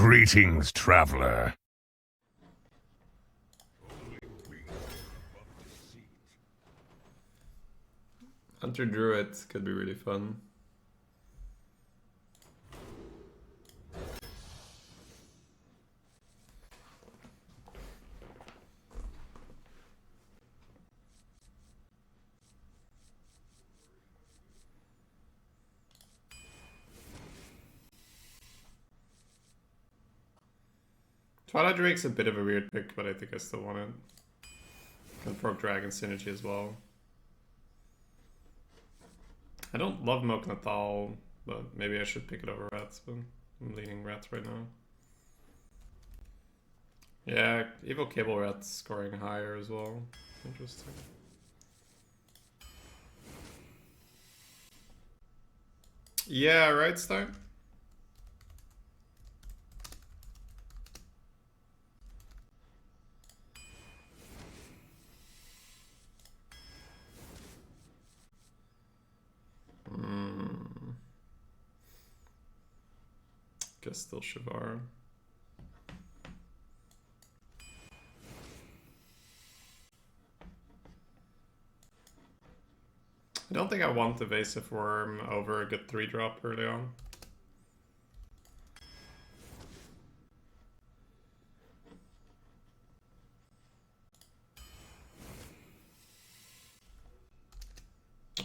Greetings, traveler. Hunter Druid could be really fun. Twilight Drake's a bit of a weird pick, but I think I still want it. And Frog Dragon synergy as well. I don't love Mok'Nathal, but maybe I should pick it over Rats, but I'm leaning Rats right now. Yeah, Evil Cable Rats scoring higher as well. Interesting. Yeah, right, Stone? Guess still Shivar. I don't think I want Evasive Worm over a good 3-drop early on.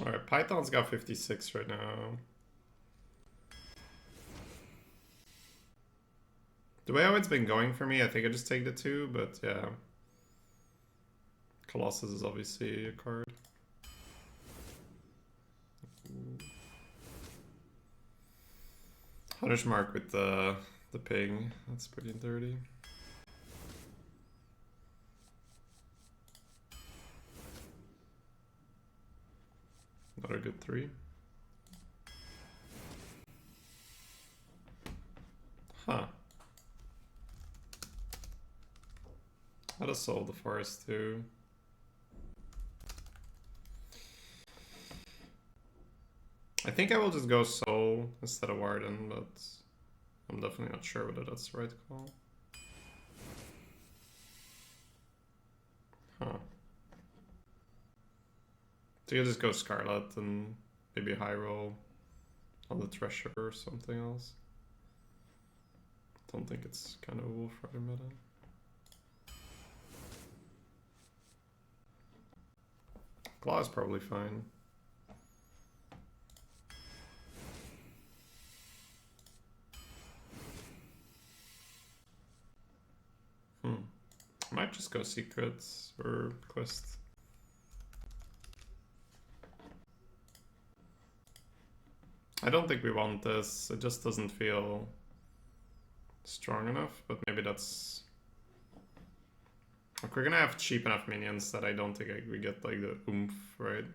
Alright, Python's got 56 right now. The way how it's been going for me, I think I just take the 2, but yeah. Colossus is obviously a card. Hunter's Mark with the ping, that's pretty dirty. Another good 3. Huh. I'd have sold the forest too. I think I will just go Soul instead of Warden, but I'm definitely not sure whether that's the right call. Huh. So you just go Scarlet and maybe high roll on the Treasure or something else. Don't think it's kind of a Wolf Rider meta. Claw is probably fine. I might just go Secrets or Quest. I don't think we want this. It just doesn't feel strong enough, but maybe that's... Like, we're gonna have cheap enough minions that I don't think we get like the oomph, right?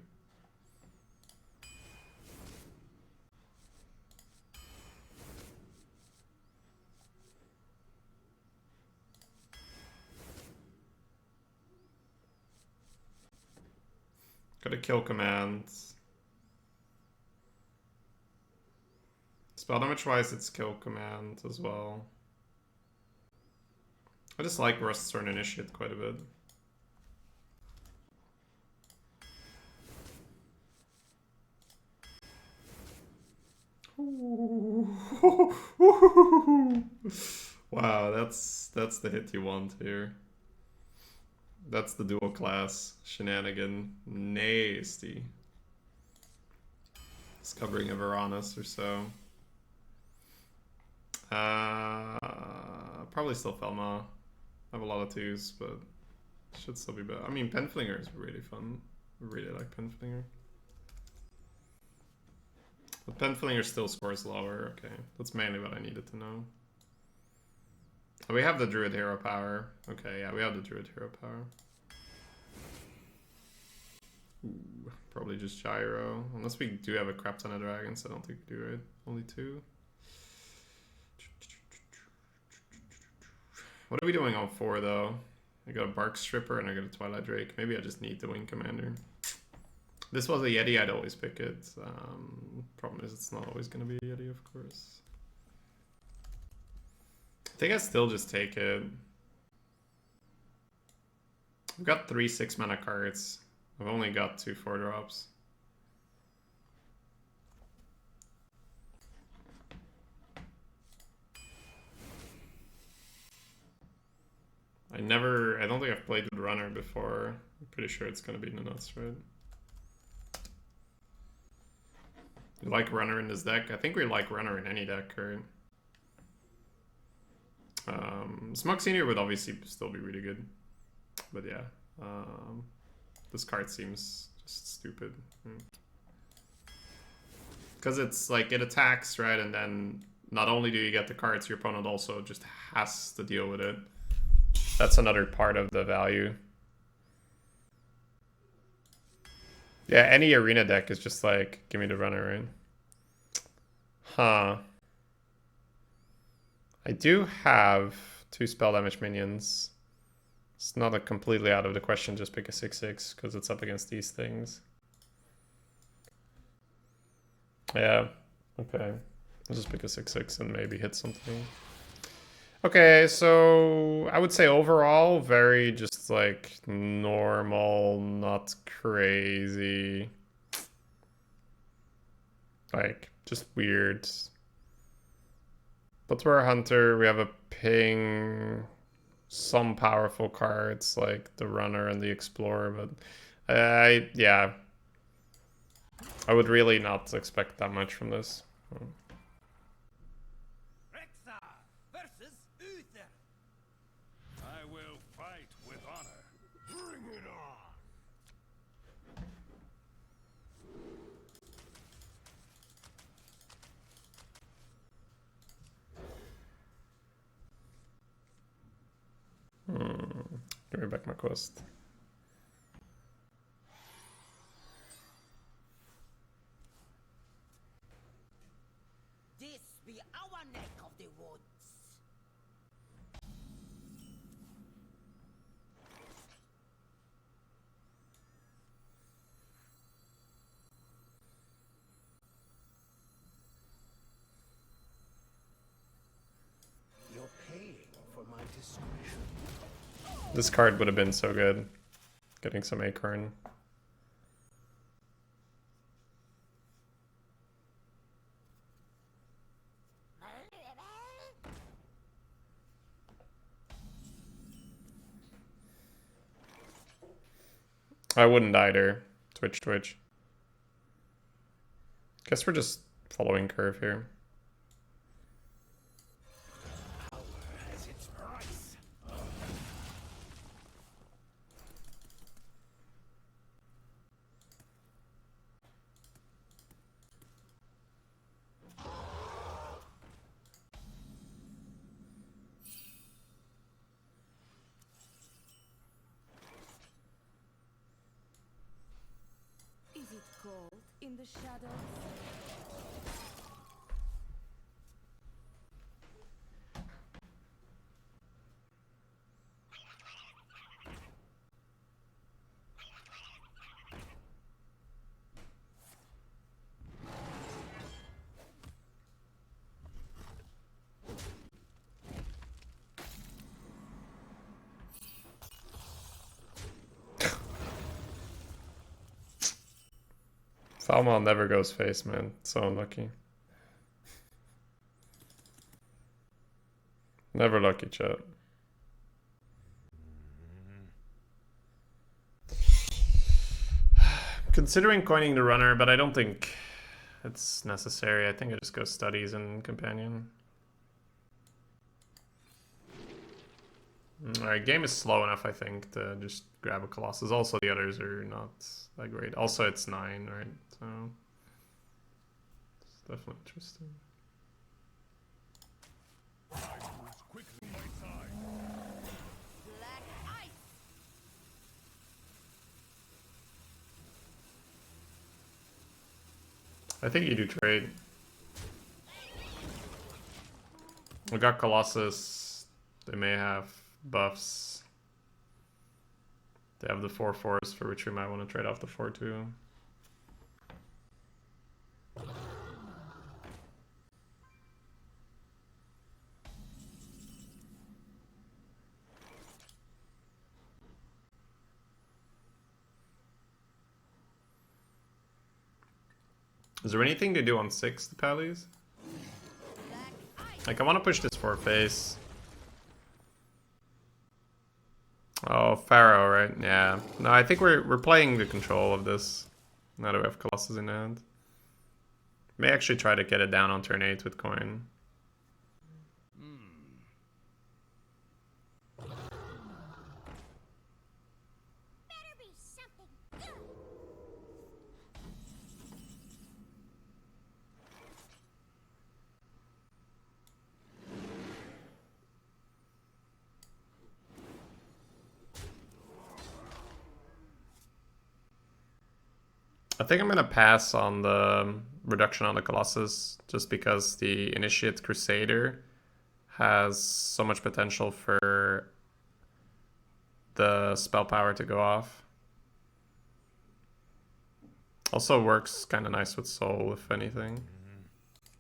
Got a kill command. Spell damage wise, it's kill command as well. I just like Ruststone Initiate quite a bit. Wow, that's the hit you want here. That's the dual class shenanigan. Nasty. Discovering a Varanus or so. Probably still Felma. I have a lot of 2s, but should still be better. I mean, Penflinger is really fun. I really like Penflinger. But Penflinger still scores lower. Okay, that's mainly what I needed to know. Oh, we have the Druid Hero Power. Okay, yeah, we have the Druid Hero Power. Ooh, probably just Gyro. Unless we do have a crap ton of dragons, I don't think we do, right? Only 2. What are we doing on 4 though? I got a Bark Stripper and I got a Twilight Drake. Maybe I just need the Wing Commander. This was a Yeti, I'd always pick it. Problem is it's not always going to be a Yeti, of course. think I still just take it. I've got 3 6-mana cards. I've only got 2 4-drops. I don't think I've played with Runner before. I'm pretty sure it's gonna be in the nuts, right? You like Runner in this deck? I think we like Runner in any deck, right? Smug Senior would obviously still be really good. But yeah. This card seems just stupid. Because it's like, it attacks, right? And then not only do you get the cards, your opponent also just has to deal with it. That's another part of the value. Yeah, any arena deck is just like, give me the Runner, right? Huh. I do have 2 spell damage minions. It's not a completely out of the question, just pick a 6/6 because it's up against these things. Yeah, okay. I'll just pick a 6/6 and maybe hit something. Okay, so I would say overall, very just like normal, not crazy. Like, just weird. But we're a hunter, we have a ping, some powerful cards like the Runner and the Explorer, but yeah. I would really not expect that much from this. I will fight with honor. Bring it on. Give me back my quest. This be our neck of the woods. You're paying for my discretion. This card would have been so good. Getting some Acorn. I wouldn't either. Twitch. Guess we're just following curve here. Power has its price. Is it cold in the shadows? Falmal never goes face, man. So unlucky. Never lucky, chat. Considering coining the Runner, but I don't think it's necessary. I think I just go Studies and Companion. Alright, game is slow enough, I think, to just grab a Colossus. Also, the others are not that great. Also, it's 9, right? So, it's definitely interesting. quickly my side. Black ice. I think you do trade. We got Colossus. They may have buffs. They have the 4/4s for which we might want to trade off the 4/2. Is there anything to do on 6, the Pallies? Like, I want to push this for a face. Oh, Pharaoh, right? Yeah. No, I think we're playing the control of this. Now that we have Colossus in hand. May actually try to get it down on turn 8 with coin. I think I'm going to pass on the reduction on the Colossus just because the Initiate Crusader has so much potential for the spell power to go off. Also works kind of nice with Soul, if anything.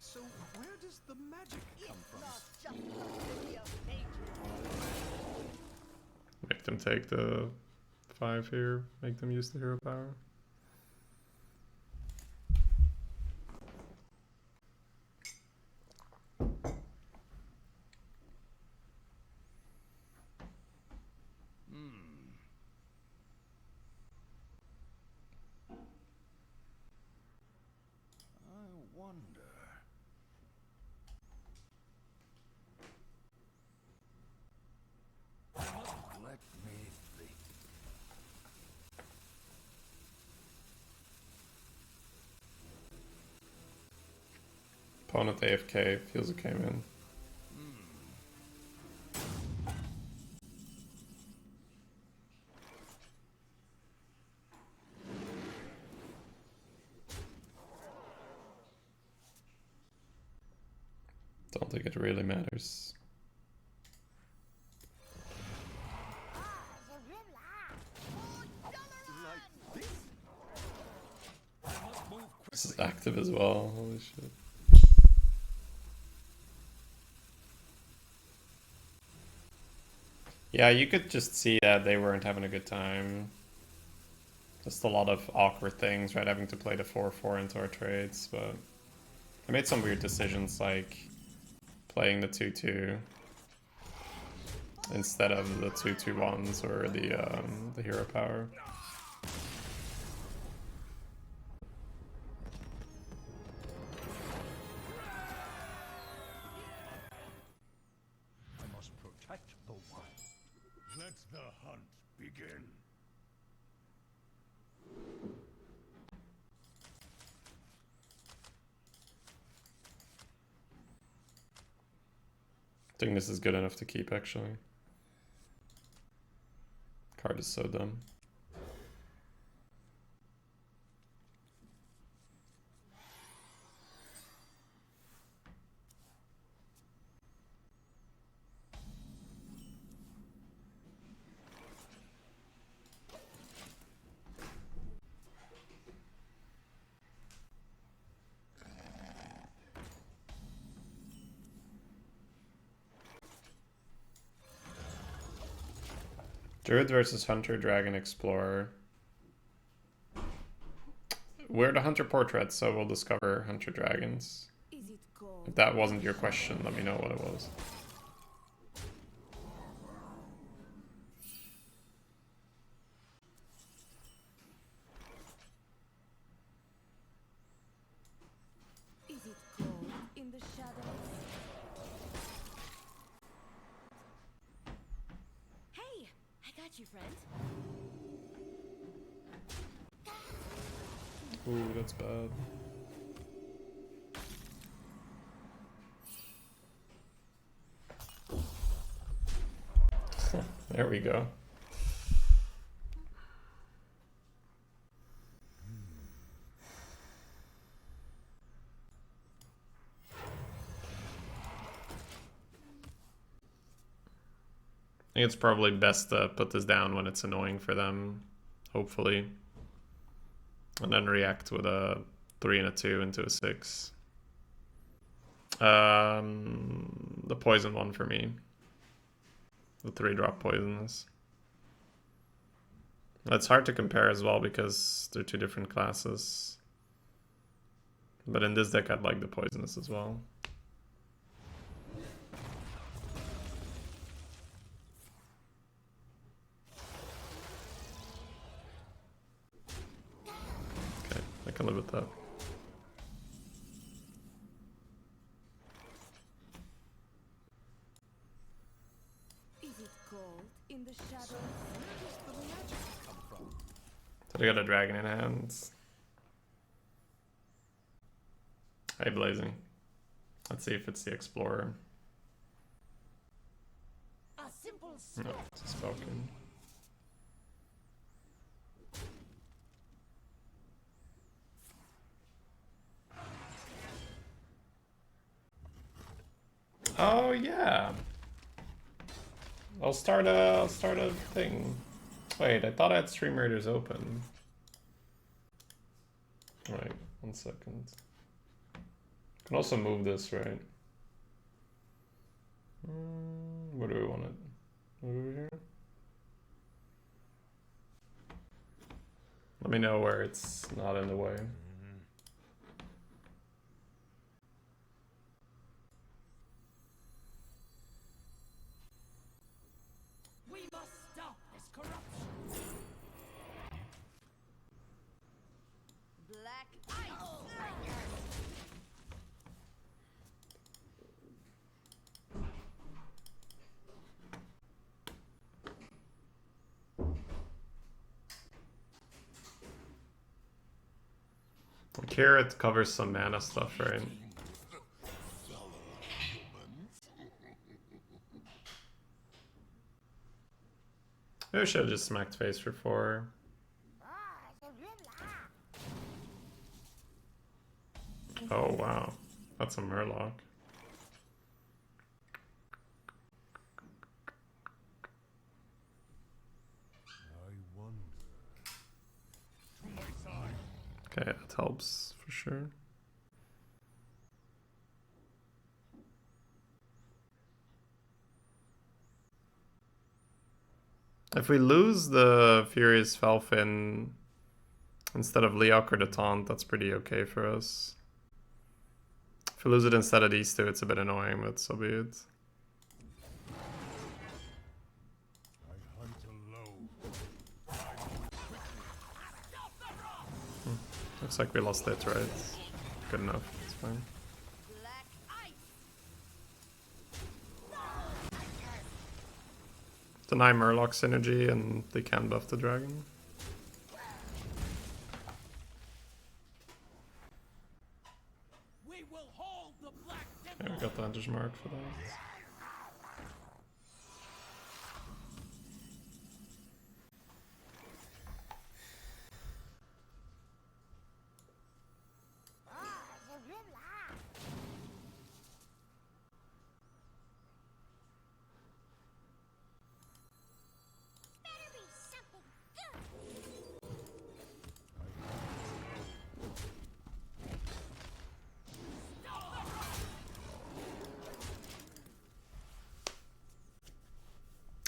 So where does the magic come from? Make them take the 5 here. Make them use the hero power. I wonder. Let me think. Opponent AFK, feels it came in. Don't think it really matters. This is active as well, holy shit. Yeah, you could just see that they weren't having a good time. Just a lot of awkward things, right? Having to play the 4-4 into our trades, but I made some weird decisions like playing the 2-2 instead of the 2-2-1s or the hero power. I must protect the wild. Let the hunt begin. I think this is good enough to keep, actually. Card is so dumb. Druid versus Hunter, Dragon, Explorer. We're the Hunter portrait, so we'll discover Hunter Dragons. Is it cold? If that wasn't your question, let me know what it was. Is it cold in the shadows? Hey, I got you, friend. Ooh, that's bad. There we go. I think it's probably best to put this down when it's annoying for them, hopefully. And then react with a 3 and a 2 into a 6. The poison one for me. The 3-drop poisonous. It's hard to compare as well because they're 2 different classes. But in this deck, I'd like the poisonous as well. Okay, I can live with that. Is it cold in the shadows? Where does the magic come from? So they got a dragon in hands. Hey, Blazing. Let's see if it's the Explorer. A simple No, it's a Falcon. Oh yeah. I'll start a thing. Wait, I thought I had Stream Raiders open. Right, 1 second. Can also move this, right? Where do we want it? Over here? Let me know where it's not in the way. We must stop this corruption. Black ice. Carrot covers some mana stuff, right? Maybe I should have just smacked face for 4. Oh wow, that's a Murloc. I wonder. To my side. Okay, that helps for sure. If we lose the Furious Falfin instead of Leok or the Taunt, that's pretty okay for us. If we lose it instead of these two, it's a bit annoying, but so be it. I hunt alone. Looks like we lost it, right? Good enough, it's fine. Black ice. Deny Murloc synergy and they can buff the dragon. We will hold the black Yeah, we got the Hunter's Mark for that.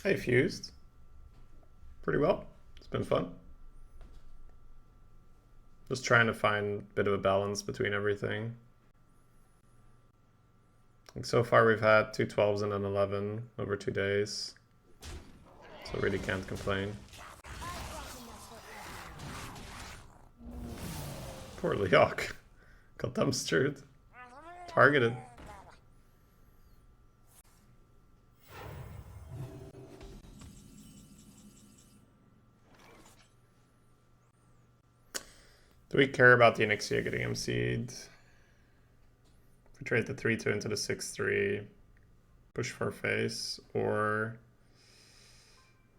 Hey, Fused. Pretty well. It's been fun. Just trying to find a bit of a balance between everything. Like so far we've had 2 12s and an 11 over 2 days. So really can't complain. Poor Leok. Got dumpstered. Targeted. Do we care about the Onyxia getting MC'd? If we trade the 3-2 into the 6-3, push for face, or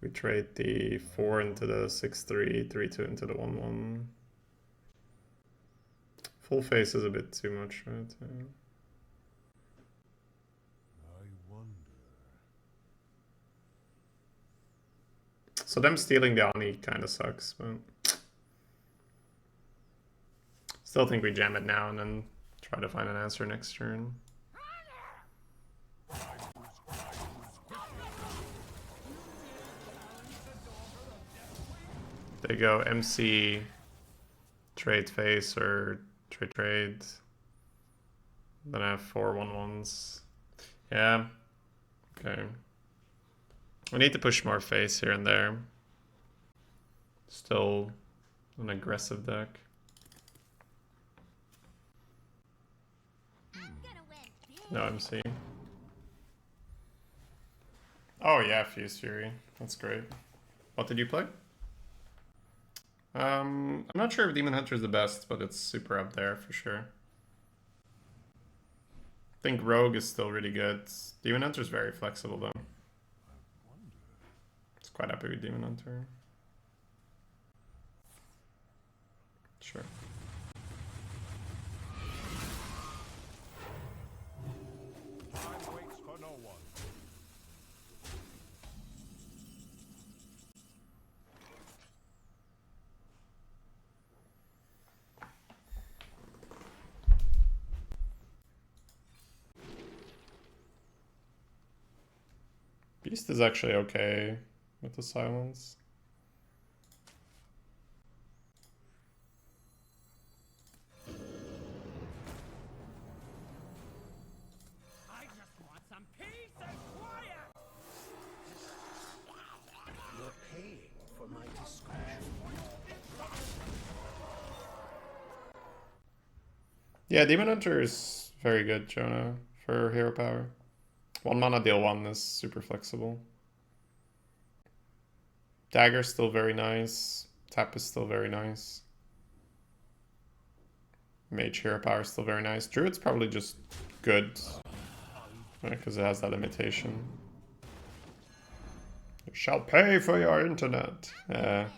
we trade the 4 into the 6-3, 3-2 into the 1-1. Full face is a bit too much, right? Yeah. I wonder. So them stealing the Oni kind of sucks, but still think we jam it now and then try to find an answer next turn. There you go, MC, trade face or trade. Then I have 4 1/1s. Yeah. Okay. We need to push more face here and there. Still an aggressive deck. No MC. Oh yeah, Fuse Fury. That's great. What did you play? I'm not sure if Demon Hunter is the best, but it's super up there for sure. I think Rogue is still really good. Demon Hunter is very flexible though. It's quite happy with Demon Hunter. Sure. Time waits for no one. Beast is actually okay with the silence. I just want some peace and quiet. You're paying for my discretion. Yeah, Demon Hunter is very good, Jonah, for hero power. 1 mana deal 1 is super flexible. Dagger's still very nice. Tap is still very nice. Mage hero power is still very nice. Druid's probably just good. Because it has that imitation. You shall pay for your internet. 5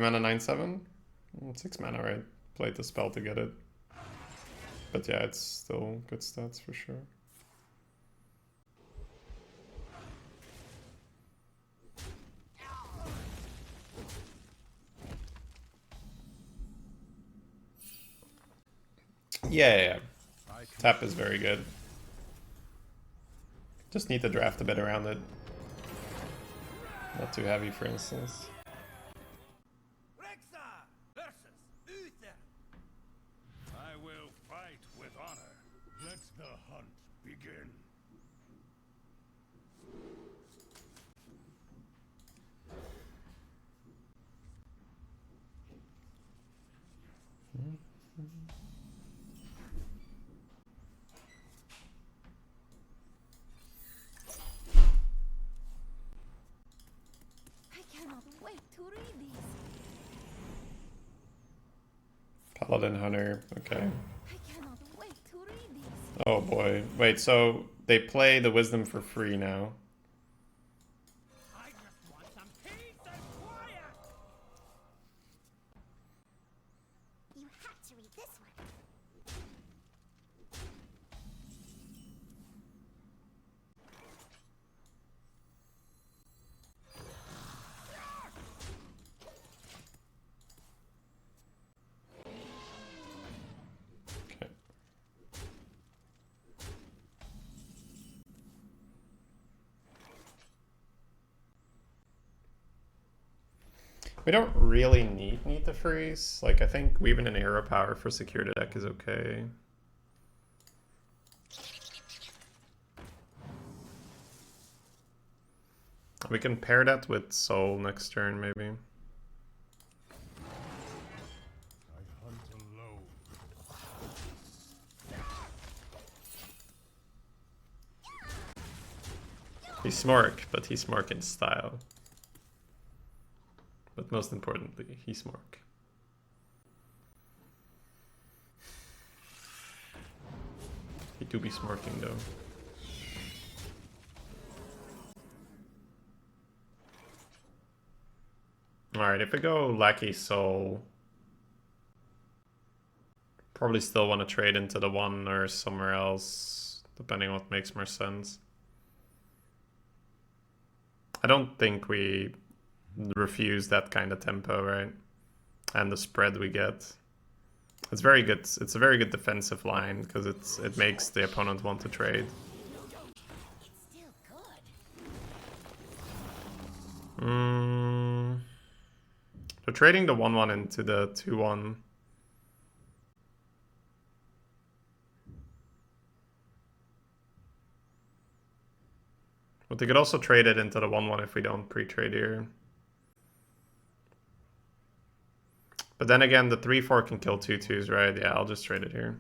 mana, 9/7? 6 mana, right? Played the spell to get it. But yeah, it's still good stats for sure. Yeah. Tap is very good. Just need to draft a bit around it. Not too heavy, for instance. Rexa versus Uther. I will fight with honor. Let the hunt begin. I cannot wait to read these. Paladin Hunter, okay. I cannot wait to read these. Oh boy. Wait, so they play the Wisdom for free now. I just want some peace and quiet. You have to read this one. Okay. We don't really need to freeze. Like, I think weaving in hero power for secure the deck is okay. We can pair that with Soul next turn, maybe. I hunt alone. He's Smork, but he's Smork in style. But most importantly, he's Smork. He do be smorking though. Alright, if we go Lackey Soul, probably still want to trade into the 1 or somewhere else, depending on what makes more sense. I don't think we refuse that kind of tempo, right? And the spread we get. It's very good. It's a very good defensive line because it makes the opponent want to trade. It's still good. They're trading the 1/1 into the 2/1. But they could also trade it into the 1/1 if we don't pre-trade here. But then again, the 3/4 can kill 2/2s, right? Yeah, I'll just trade it here.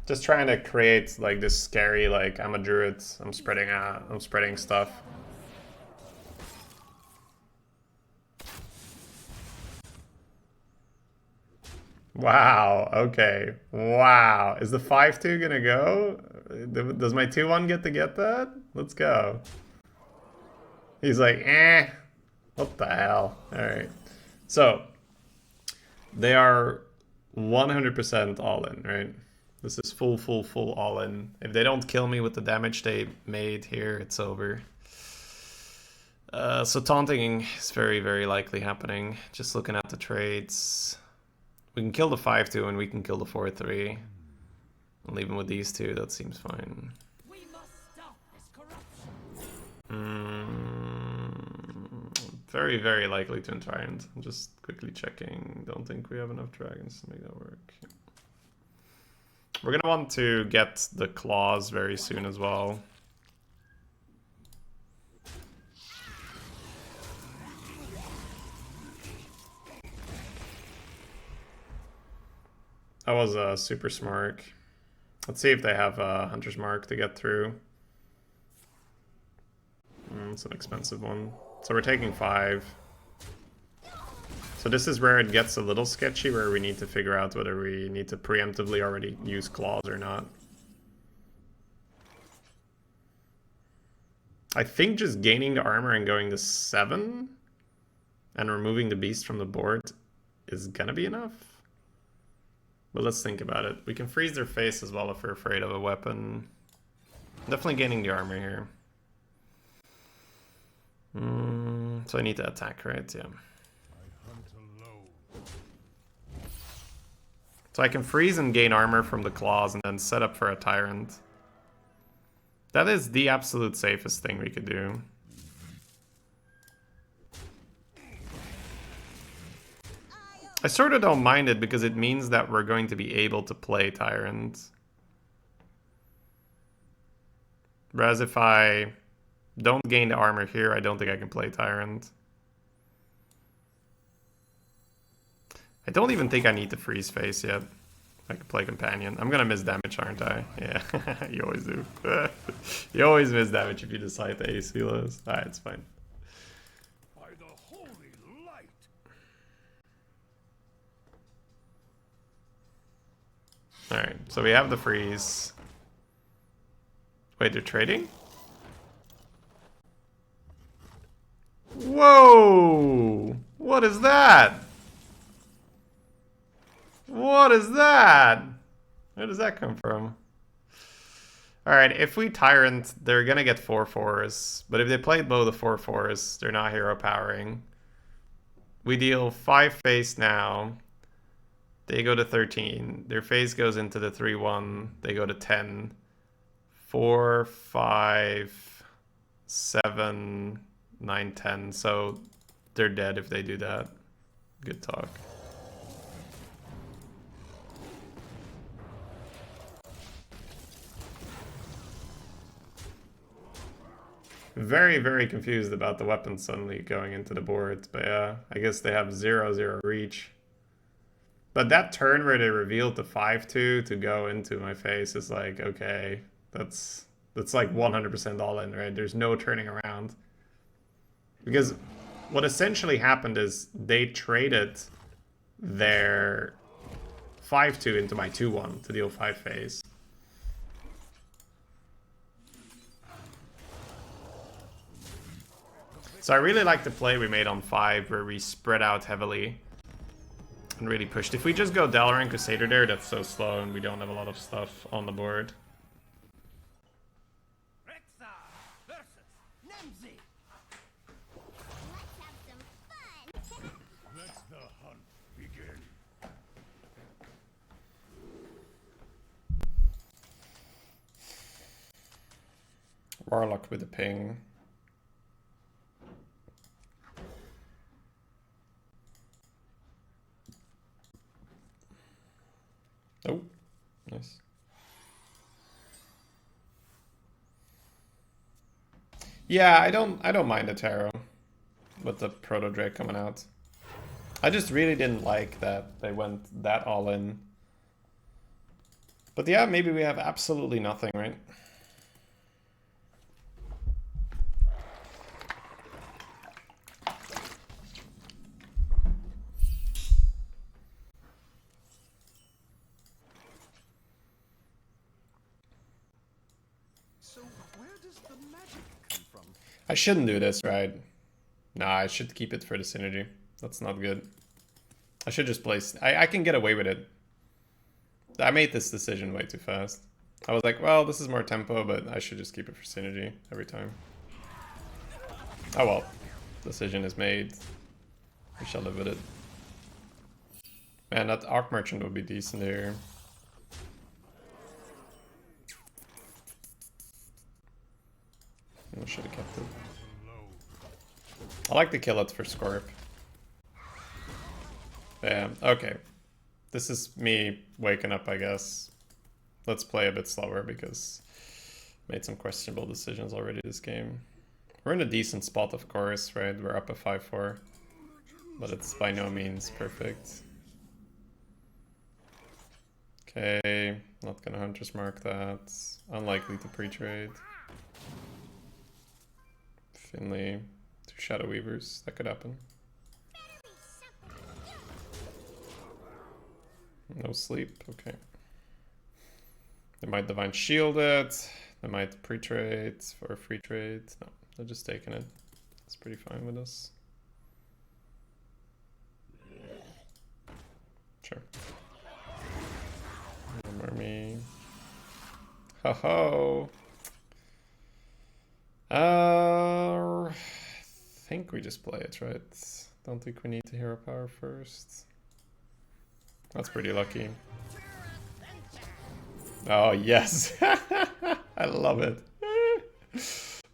Just trying to create like this scary, like I'm a druid, I'm spreading stuff. Wow, okay. Wow. Is the 5/2 gonna go? Does my 2/1 get to get that? Let's go. He's like, eh. What the hell? Alright. So, they are 100% all in, right? This is full all in. If they don't kill me with the damage they made here, it's over. So taunting is very likely happening. Just looking at the trades. We can kill the 5/2 and we can kill the 4/3. And leave him with these two, that seems fine. We must stop this corruption. Very likely to Enshrined. I'm just quickly checking. Don't think we have enough dragons to make that work. We're gonna want to get the claws very soon as well. That was super smart. Let's see if they have a Hunter's Mark to get through. It's an expensive one. So we're taking 5. So this is where it gets a little sketchy, where we need to figure out whether we need to preemptively already use claws or not. I think just gaining the armor and going to 7 and removing the beast from the board is gonna be enough. But let's think about it. We can freeze their face as well if we're afraid of a weapon. Definitely gaining the armor here. So I need to attack, right? Yeah. So I can freeze and gain armor from the claws and then set up for a tyrant. That is the absolute safest thing we could do. I sort of don't mind it because it means that we're going to be able to play tyrant. Whereas if I don't gain the armor here, I don't think I can play tyrant. I don't even think I need to freeze face yet. I can play companion. I'm gonna miss damage, aren't I? Yeah, you always do. You always miss damage if you decide to ace healers. Alright, it's fine. By the holy light. Alright, so we have the freeze. Wait, they're trading? Whoa! What is that? What is that? Where does that come from? Alright, if we Tyrant, they're gonna get 4/4s. But if they played low the 4/4s, they're not hero powering. We deal 5 face now. They go to 13. Their face goes into the 3/1. They go to 10. 4, 5, 7, 9, 10. So they're dead if they do that. Good talk. Very, very confused about the weapon suddenly going into the board. But yeah, I guess they have 0/0 reach. But that turn where they revealed the 5/2 to go into my face is like, okay, that's like 100% all in, right? There's no turning around. Because what essentially happened is they traded their 5/2 into my 2/1 to deal 5 face. So I really like the play we made on 5 where we spread out heavily and really pushed. If we just go Dalaran Crusader there, that's so slow and we don't have a lot of stuff on the board. Let the hunt begin. Warlock with a ping. Oh, nice. Yeah, I don't mind the tarot with the Proto Drake coming out. I just really didn't like that they went that all in. But yeah, maybe we have absolutely nothing, right? So where does the magic come from? I shouldn't do this, right? Nah, I should keep it for the synergy. That's not good. I should just place... I can get away with it. I made this decision way too fast. I was like, well, this is more tempo, but I should just keep it for synergy every time. Oh well. Decision is made. We shall live with it. Man, that Arc Merchant would be decent here. I should have kept it. I like to kill it for Scorp. Yeah, okay. This is me waking up, I guess. Let's play a bit slower because made some questionable decisions already this game. We're in a decent spot, of course, right? We're up a 5-4. But it's by no means perfect. Okay, not gonna Hunter's Mark that. Unlikely to pre-trade. Finley, 2 Shadow Weavers, that could happen. No sleep, okay. They might Divine Shield it. They might pre-trade for a free trade. No, they're just taking it. It's pretty fine with us. Sure. No more me. Ho ho. I think we just play it, right? Don't think we need to hero power first. That's pretty lucky. Oh, yes. I love it.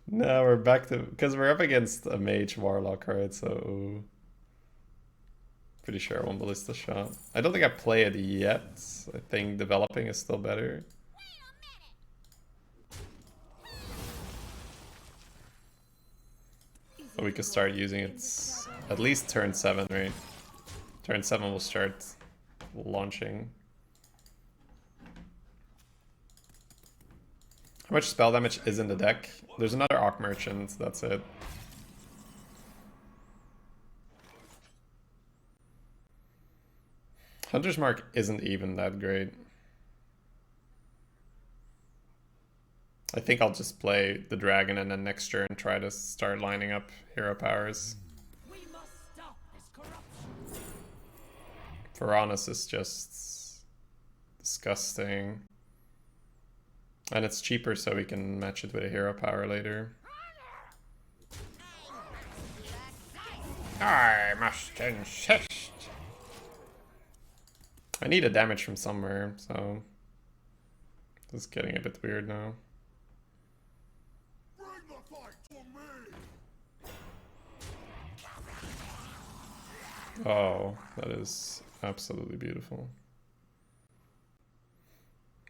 Now we're back to... Because we're up against a mage warlock, right? So... Pretty sure I won't ballista shot. I don't think I play it yet. I think developing is still better. But we could start using it at least turn 7, right? Turn 7 will start launching. How much spell damage is in the deck? There's another Arc Merchant, that's it. Hunter's Mark isn't even that great. I think I'll just play the dragon and then next turn try to start lining up hero powers. We must stop this corruption. Piranhas is just disgusting. And it's cheaper so we can match it with a hero power later. I must insist. I need a damage from somewhere, so this is getting a bit weird now. Oh, that is absolutely beautiful.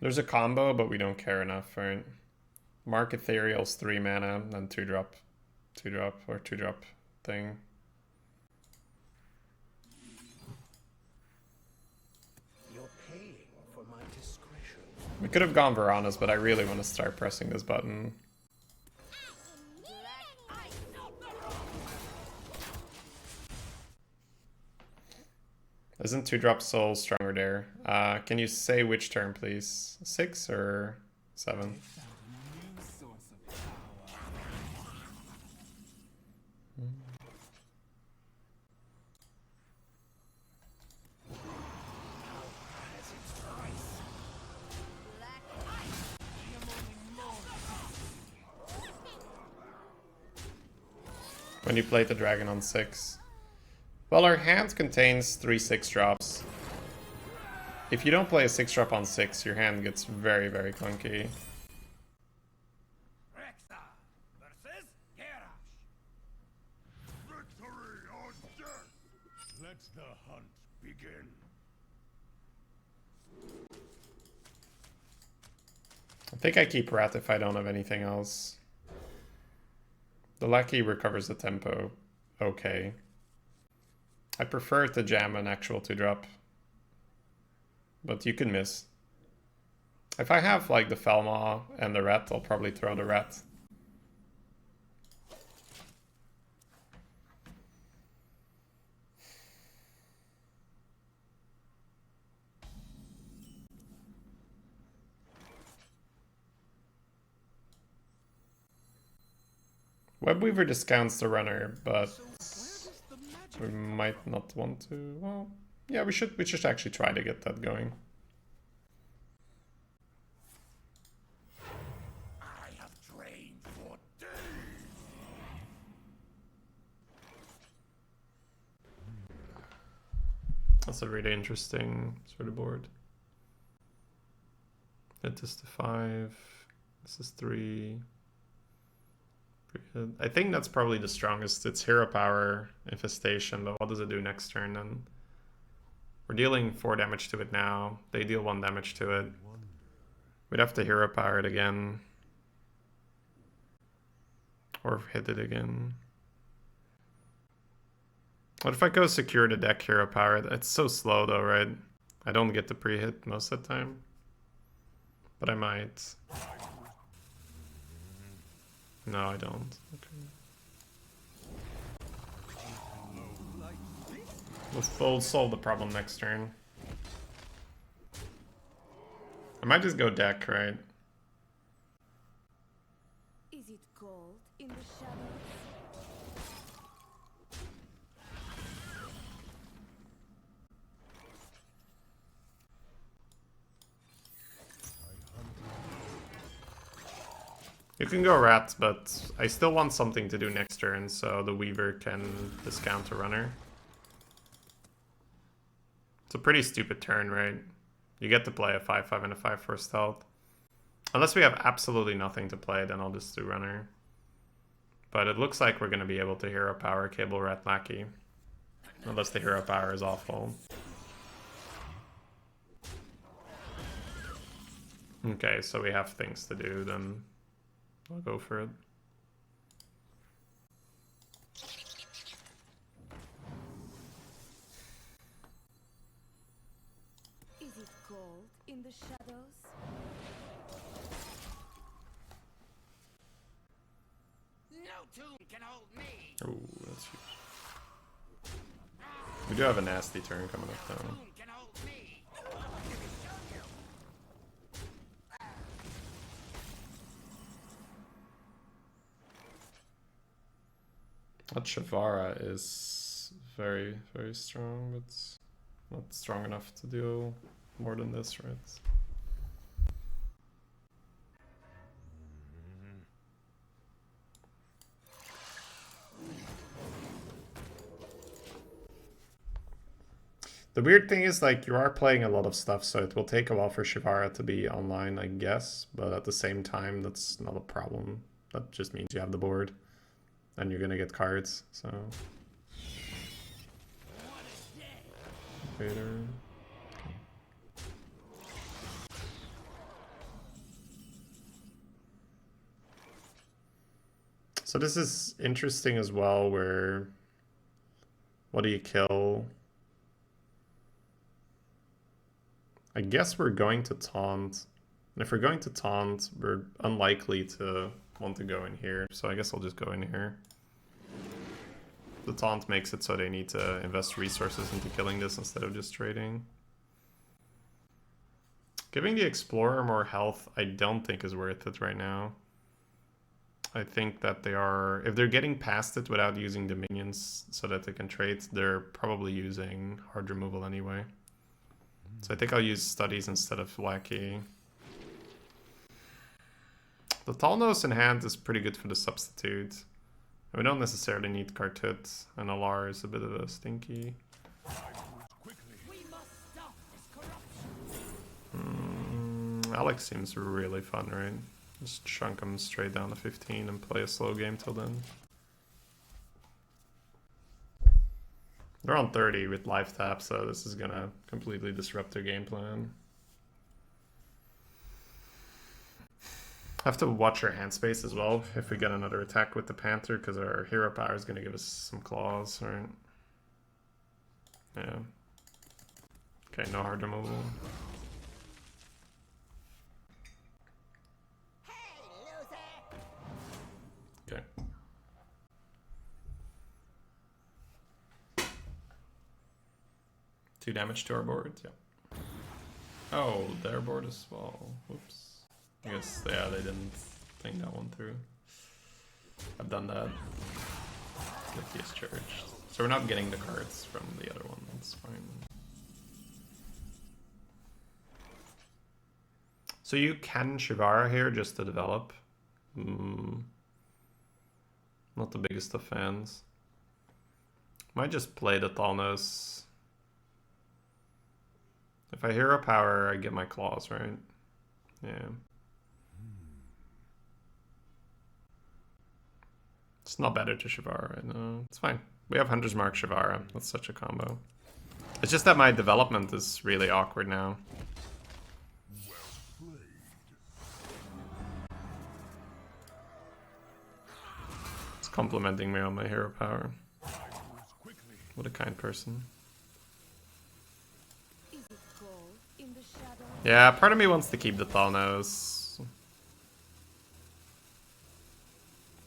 There's a combo, but we don't care enough, right? Mark Ethereal's 3 mana, and 2-drop or 2-drop thing. You're paying for my discretion. We could have gone Varanas, but I really want to start pressing this button. Isn't 2-drop soul stronger there? Can you say which turn, please? 6 or 7? When you play the dragon on 6. Well, our hand contains 3 6-drops. If you don't play a 6-drop on 6, your hand gets very, very clunky. Rexa versus Garrosh. Victory or death. Let the hunt begin. I think I keep Wrath if I don't have anything else. The lackey recovers the tempo. Okay. I prefer to jam an actual 2-drop. But you can miss. If I have like the Felmaw and the rat, I'll probably throw the rat. Webweaver discounts the runner, but we might not want to. Well, yeah, we should actually try to get that going. I have trained for days. That's a really interesting sort of board. Hit this to 5. This is 3. I think that's probably the strongest. It's hero power, infestation, but what does it do next turn then? We're dealing 4 damage to it now. They deal 1 damage to it. We'd have to hero power it again. Or hit it again. What if I go secure the deck hero power? It's so slow though, right? I don't get the pre-hit most of the time. But I might. No, I don't. Okay. We'll solve the problem next turn. I might just go deck, right? Is it cold in the shadows? You can go rat, but I still want something to do next turn, so the Weaver can discount a runner. It's a pretty stupid turn, right? You get to play a 5/5 and a 5/4 stealth. Unless we have absolutely nothing to play, then I'll just do runner. But it looks like we're going to be able to hero power Cable Rat Lackey. Unless the hero power is awful. Okay, so we have things to do, then I'll go for it. Is it cold in the shadows? No tomb can hold me. Oh, that's huge. We do have a nasty turn coming up though. Tomb can hold me. That Shavara is very, very strong, but not strong enough to do more than this, right? The weird thing is, like, you are playing a lot of stuff, so it will take a while for Shavara to be online, I guess. But at the same time, that's not a problem. That just means you have the board. And you're gonna get cards, so... Vader. So this is interesting as well, where... What do you kill? I guess we're going to taunt. And if we're going to taunt, we're unlikely to want to go in here. So I guess I'll just go in here. The taunt makes it so they need to invest resources into killing this instead of just trading. Giving the Explorer more health, I don't think is worth it right now. I think that they are... If they're getting past it without using the minions so that they can trade, they're probably using hard removal anyway. So I think I'll use Studies instead of Lackey. The Talnos in hand is pretty good for the substitute. We don't necessarily need Kartut, and Alar is a bit of a stinky. We must stop this corruption. Alex seems really fun, right? Just chunk him straight down to 15 and play a slow game till then. They're on 30 with life tap, so this is gonna completely disrupt their game plan. have to watch our hand space as well if we get another attack with the Panther, because our hero power is going to give us some claws, right? Yeah. Okay, no hard removal. Okay. Two damage to our board, yeah. Oh, their board as well. Whoops. I guess, yeah, they didn't think that one through. I've done that. Like he is charged. So we're not getting the cards from the other one, that's fine. So you can Shivara here just to develop. Not the biggest of fans. Might just play the Thalnos. If I hero power, I get my claws, right? Yeah. It's not better to Shivara right now. It's fine. We have Hunter's Mark Shivara. That's such a combo. It's just that my development is really awkward now. It's complimenting me on my hero power. What a kind person. Is it cold in the shadow? Yeah, part of me wants to keep the Thalnos.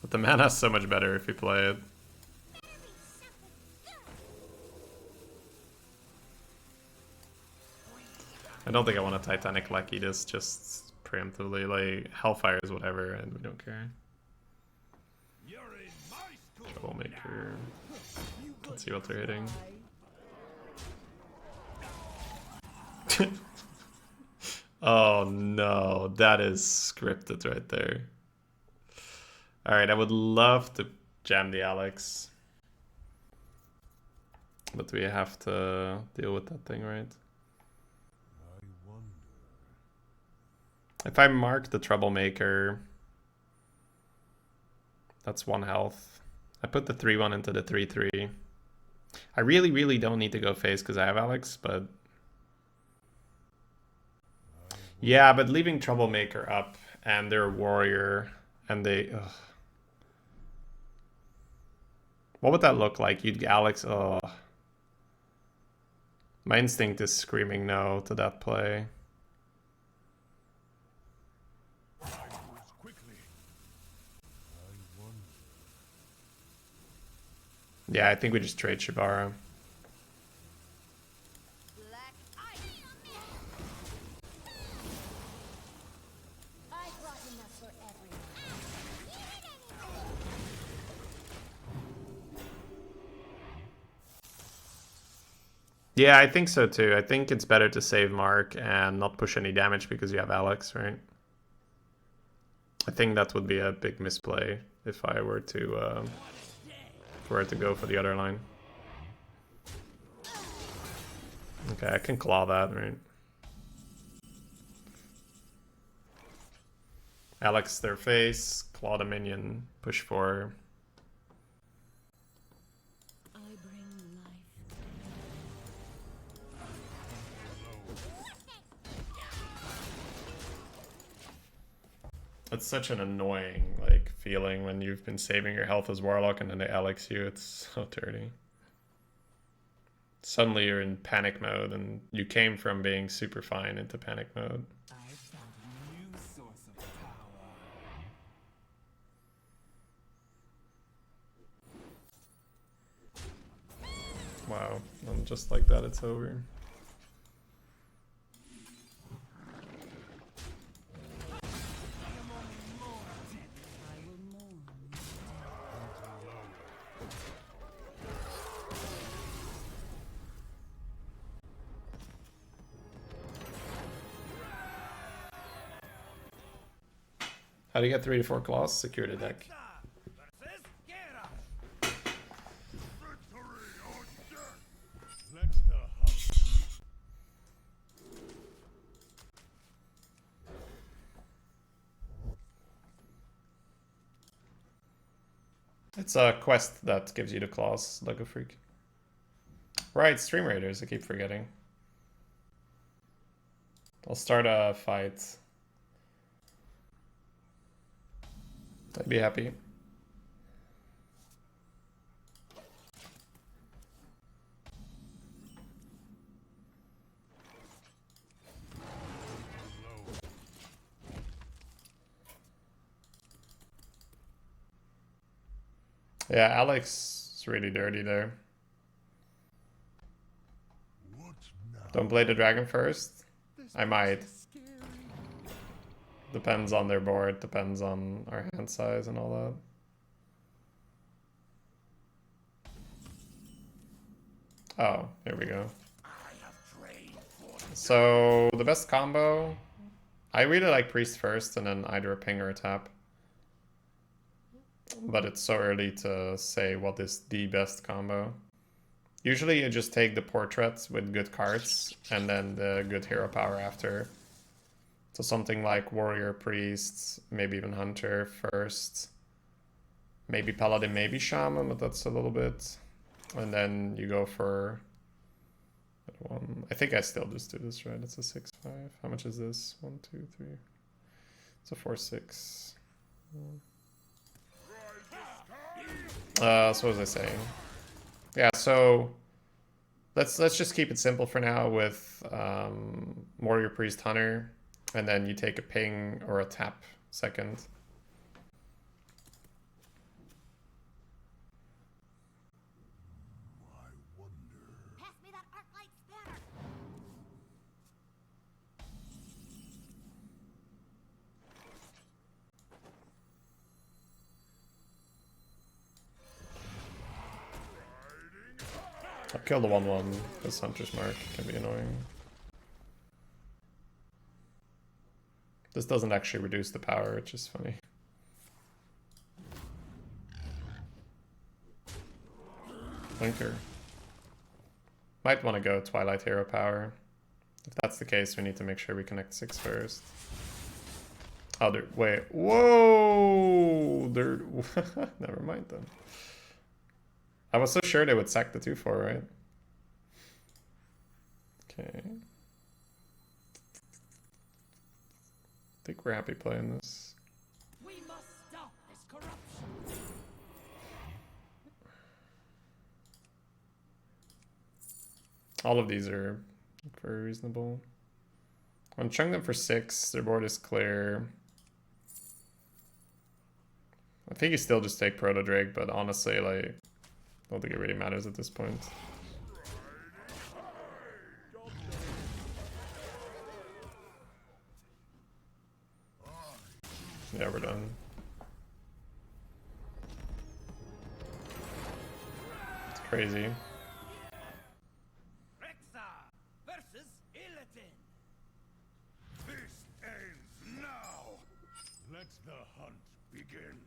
But the mana's so much better if you play it. I don't think I want a Titanic Lucky this just preemptively. Like, Hellfire is whatever, and we don't care. Troublemaker. Let's see what they're hitting. Oh no, that is scripted right there. Alright, I would love to jam the Alex. But we have to deal with that thing, right? If I mark the Troublemaker, that's 1 health. I put the 3-1 into the 3-3. I really don't need to go face because I have Alex, but... Yeah, but leaving Troublemaker up and their Warrior and they... Ugh. What would that look like? You'd Alex... Oh. My instinct is screaming no to that play. Yeah, I think we just trade Shibara. Yeah, I think so too. I think it's better to save Mark and not push any damage because you have Alex, right? I think that would be a big misplay if I were to go for the other line. Okay, I can claw that, right? Alex their face, claw the minion, push for. It's such an annoying like feeling when you've been saving your health as Warlock and then they Alex you. It's so dirty. Suddenly you're in panic mode and you came from being super fine into panic mode. I found a new source of power. Wow, and just like that it's over. How do you get 3 to 4 claws? Secure the deck. It's a quest that gives you the claws, Lego Freak. Right, Stream Raiders, I keep forgetting. I'll start a fight. I'd be happy. Yeah, Alex is really dirty there. What's now? Don't play the dragon first. I might. Depends on their board, depends on our hand size and all that. Oh, here we go. So the best combo, I really like priest first and then either a ping or a tap. But it's so early to say what is the best combo. Usually you just take the portraits with good cards and then the good hero power after. So something like warrior, priest, maybe even hunter first. Maybe paladin, maybe shaman, but that's a little bit. And then you go for one. I think I still just do this, right? It's a 6-5. How much is this? 1, 2, 3. It's a 4-6. So what was I saying? Yeah, so let's just keep it simple for now with warrior, priest, hunter, and then you take a ping or a tap second. Pass me that arc light spanner. I'll kill the 1/1 because Hunter's Mark can be annoying. This doesn't actually reduce the power, which is funny. Linker. Might want to go Twilight Hero power. If that's the case, we need to make sure we connect 6 first. Oh, wait. Whoa! Never mind then. I was so sure they would sack the 2/4, right? Okay. I think we're happy playing this. We must stop this corruption. All of these are very reasonable. I'm chunking them for 6. Their board is clear. I think you still just take Proto Drake, but honestly, like, I don't think it really matters at this point. Yeah, we're done. It's crazy. Rexa versus Illidan. This ends now. Let the hunt begin.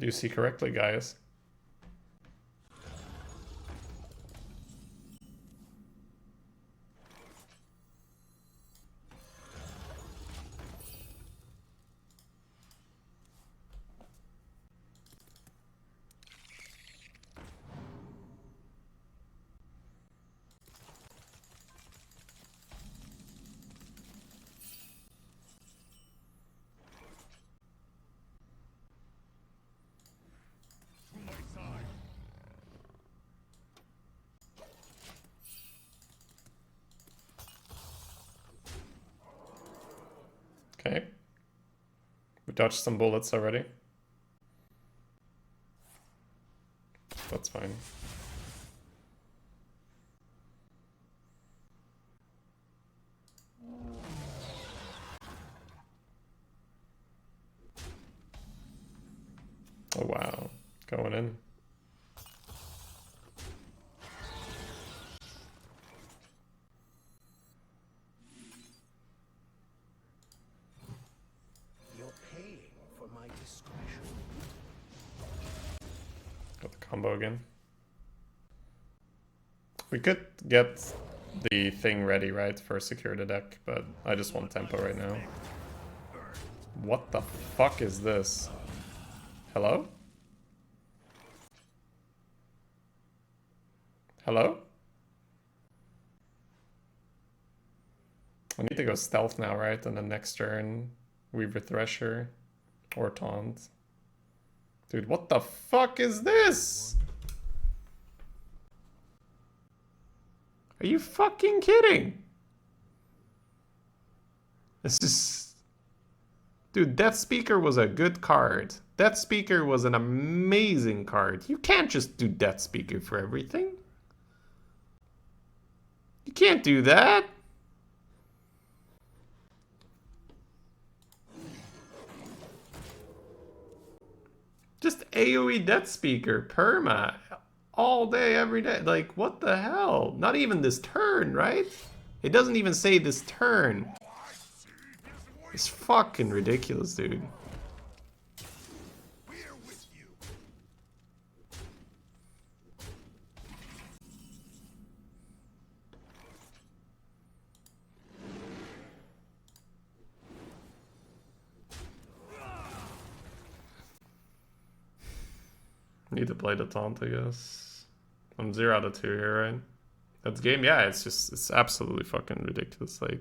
You see correctly, guys. To my side. Okay. We dodged some bullets already. That's fine. Oh wow, going in. You're paying for my discretion. Got the combo again. We could get the thing ready, right, for secure the deck, but I just want tempo right now. What the fuck is this? Hello? Hello? I need to go stealth now, right? And then next turn, Weaver Thresher or Taunt. Dude, what the fuck is this? Are you fucking kidding? This is... Dude, Death Speaker was a good card. Death Speaker was an amazing card. You can't just do Death Speaker for everything. You can't do that. Just AoE Death Speaker, perma, all day, every day. Like, what the hell? Not even this turn, right? It doesn't even say this turn. It's fucking ridiculous, dude. Need to play the taunt, I guess. I'm 0 out of 2 here, right? That's game, yeah, it's absolutely fucking ridiculous. Like,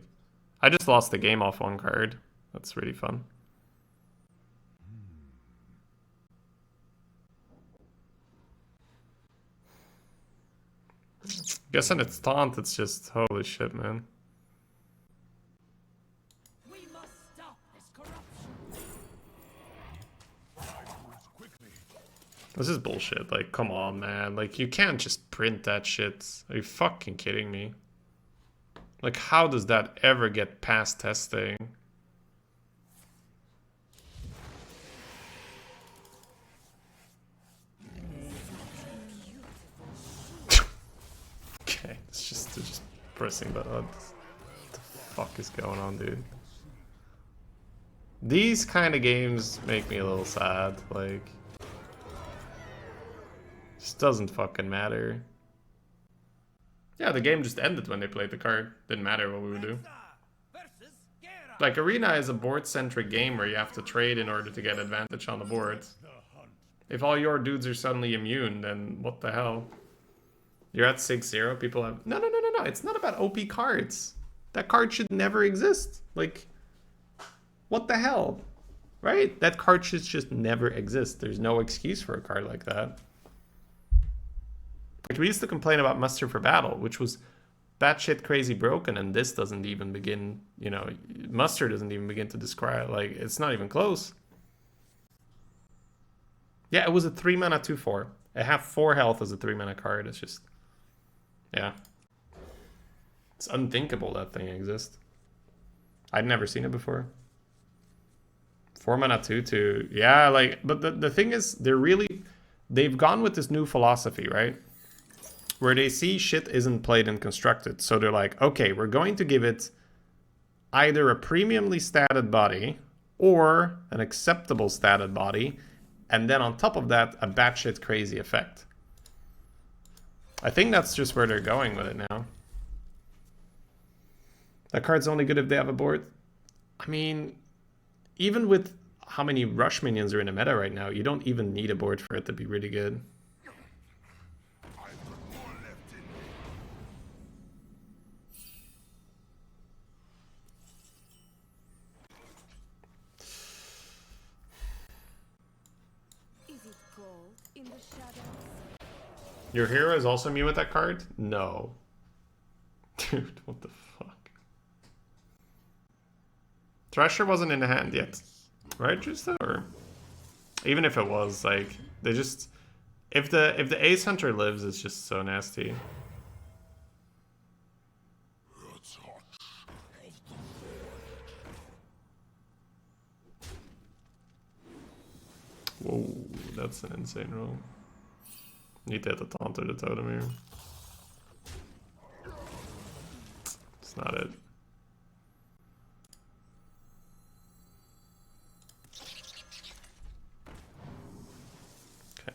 I just lost the game off one card. That's really fun. Guessing it's taunt, it's just holy shit, man. We must stop this corruption. This is bullshit. Like, come on, man. Like, you can't just print that shit. Are you fucking kidding me? Like, how does that ever get past testing? Okay, it's just pressing buttons. What the fuck is going on, dude? These kind of games make me a little sad. Like, just doesn't fucking matter. Yeah, the game just ended when they played the card. Didn't matter what we would do. Like, Arena is a board-centric game where you have to trade in order to get advantage on the board. If all your dudes are suddenly immune, then what the hell? You're at 6-0, people have... No, it's not about OP cards. That card should never exist. Like, what the hell? Right? That card should just never exist. There's no excuse for a card like that. Like, we used to complain about Muster for Battle, which was batshit crazy broken, and this doesn't even begin, you know, Muster doesn't even begin to describe, like, it's not even close. Yeah, it was a 3-mana 2/4. It have 4 health as a 3-mana card. It's just, yeah. It's unthinkable that thing exists. I'd never seen it before. 4-mana 2/2. Yeah, like, but the thing is, they've gone with this new philosophy, right? Where they see shit isn't played and constructed. So they're like, okay, we're going to give it either a premiumly statted body or an acceptable statted body. And then on top of that, a batshit crazy effect. I think that's just where they're going with it now. That card's only good if they have a board. I mean, even with how many rush minions are in the meta right now, you don't even need a board for it to be really good. In the shadows. Your hero is also immune with that card? No. Dude, what the fuck? Thresher wasn't in the hand yet. Right, Justa? Or even if it was, like, they just... If the Ace Hunter lives, it's just so nasty. Whoa, that's an insane roll. Need to hit the taunt or the totem here. It's not it. Okay.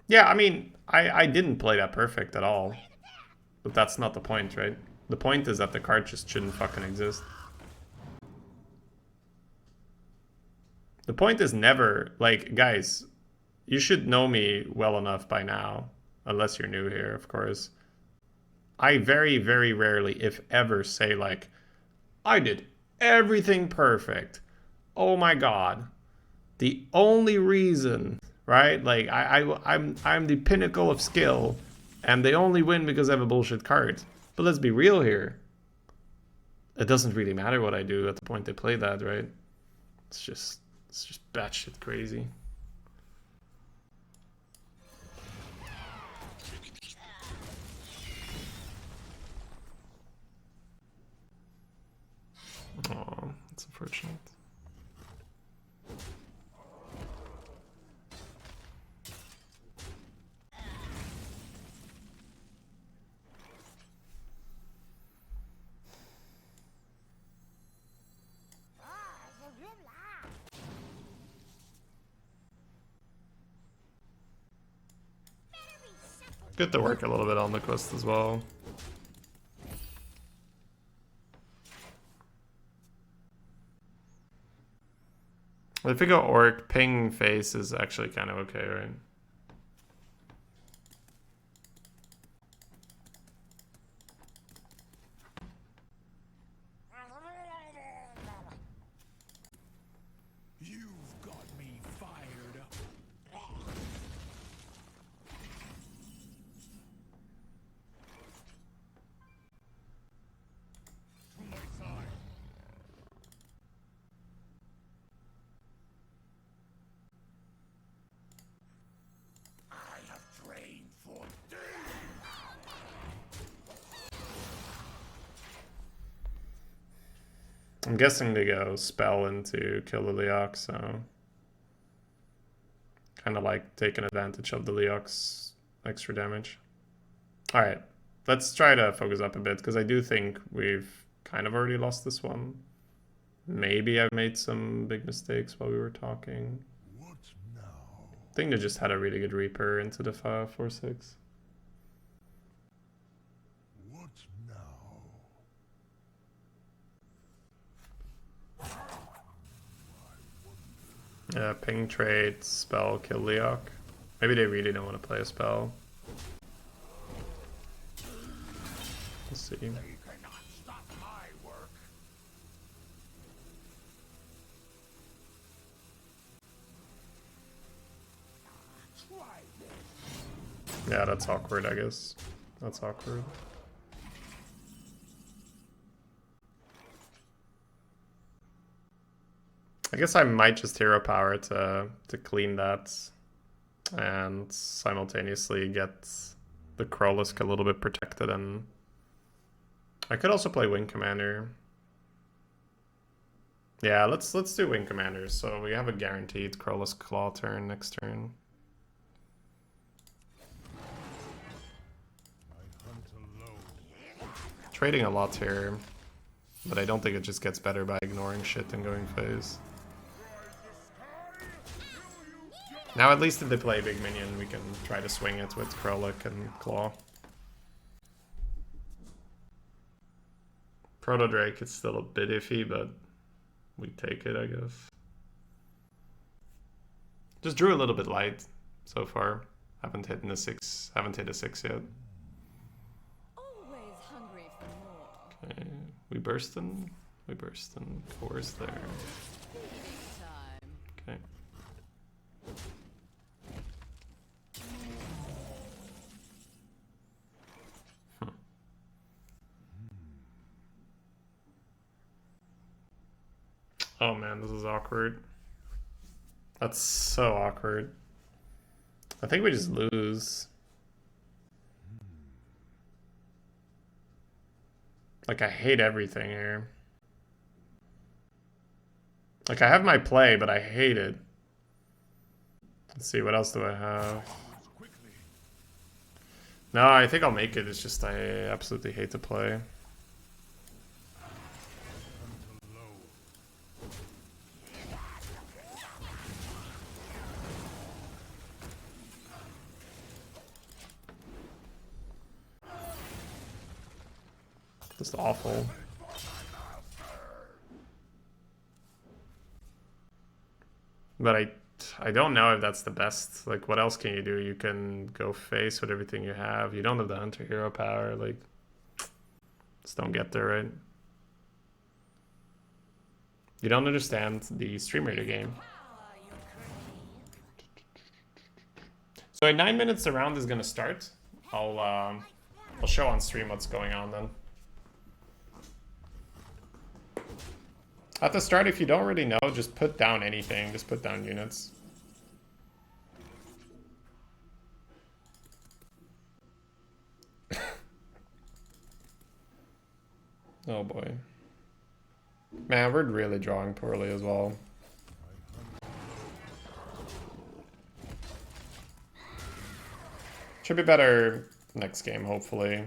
Yeah, I mean, I didn't play that perfect at all. But that's not the point, right? The point is that the card just shouldn't fucking exist. The point is never, like, guys, you should know me well enough by now, unless you're new here, of course. I very, very rarely, if ever, say, like, I did everything perfect. Oh my god. The only reason, right? Like, I'm the pinnacle of skill, and they only win because I have a bullshit card. But let's be real here. It doesn't really matter what I do at the point they play that, right? It's just batshit crazy. Oh, that's unfortunate. Good to work a little bit on the quest as well. If we go orc, ping face is actually kind of okay, right? You've got me fired up. To my side. I have trained for days. I'm guessing they go spell into kill the Leox, so kind of like taking advantage of the Leox extra damage. All right, let's try to focus up a bit because I do think we've kind of already lost this one. Maybe I've made some big mistakes while we were talking. What now? I think they just had a really good Reaper into the 5/4/6. What now? Yeah, ping trade, spell, kill Leoc. Maybe they really don't want to play a spell. Let's see. They cannot stop my work. Try this. Yeah, that's awkward, I guess. That's awkward. I guess I might just hero power to clean that and simultaneously get the Krolisk a little bit protected, and I could also play Wing Commander. Yeah, let's do Wing Commander. So we have a guaranteed Krolisk Claw turn next turn. I hunt alone. Trading a lot here, but I don't think it just gets better by ignoring shit and going phase. Now at least if they play big minion, we can try to swing it with Krolic and Claw. Proto Drake is still a bit iffy, but we take it, I guess. Just drew a little bit light so far. Haven't hit a 6 yet. Always hungry for more. Okay, we burstin'. Course there. Feeding time. Okay. Oh man, this is awkward. That's so awkward. I think we just lose. Like, I hate everything here. Like, I have my play, but I hate it. Let's see, what else do I have? No, I think I'll make it. It's just I absolutely hate to play. Just awful. But I don't know if that's the best. Like, what else can you do? You can go face with everything you have. You don't have the hunter hero power. Like, just don't get there, right? You don't understand the stream rate game. So in 9 minutes, the round is gonna start. I'll show on stream what's going on then. At the start, if you don't really know, just put down anything. Just put down units. Oh boy. Man, we're really drawing poorly as well. Should be better next game, hopefully.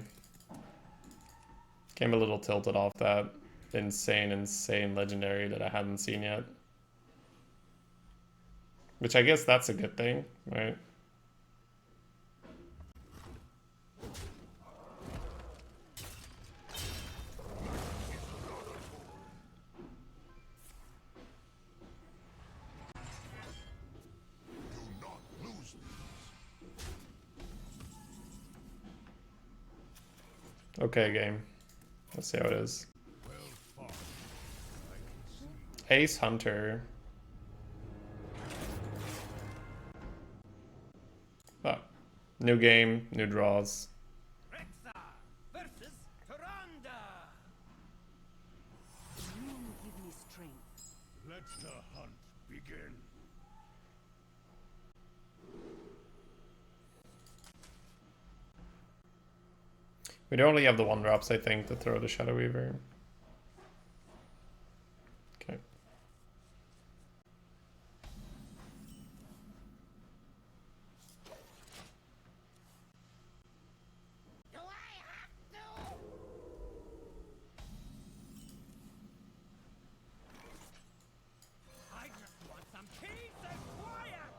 Came a little tilted off that insane legendary that I hadn't seen yet. Which I guess that's a good thing, right? Okay, game. Let's see how it is. Ace Hunter. Oh. New game, new draws. Rexa versus Tyrande. You give me strength. Let the hunt begin. We'd only have the 1-drops, I think, to throw the Shadow Weaver. Okay. Do I have to? I just want some peace and quiet.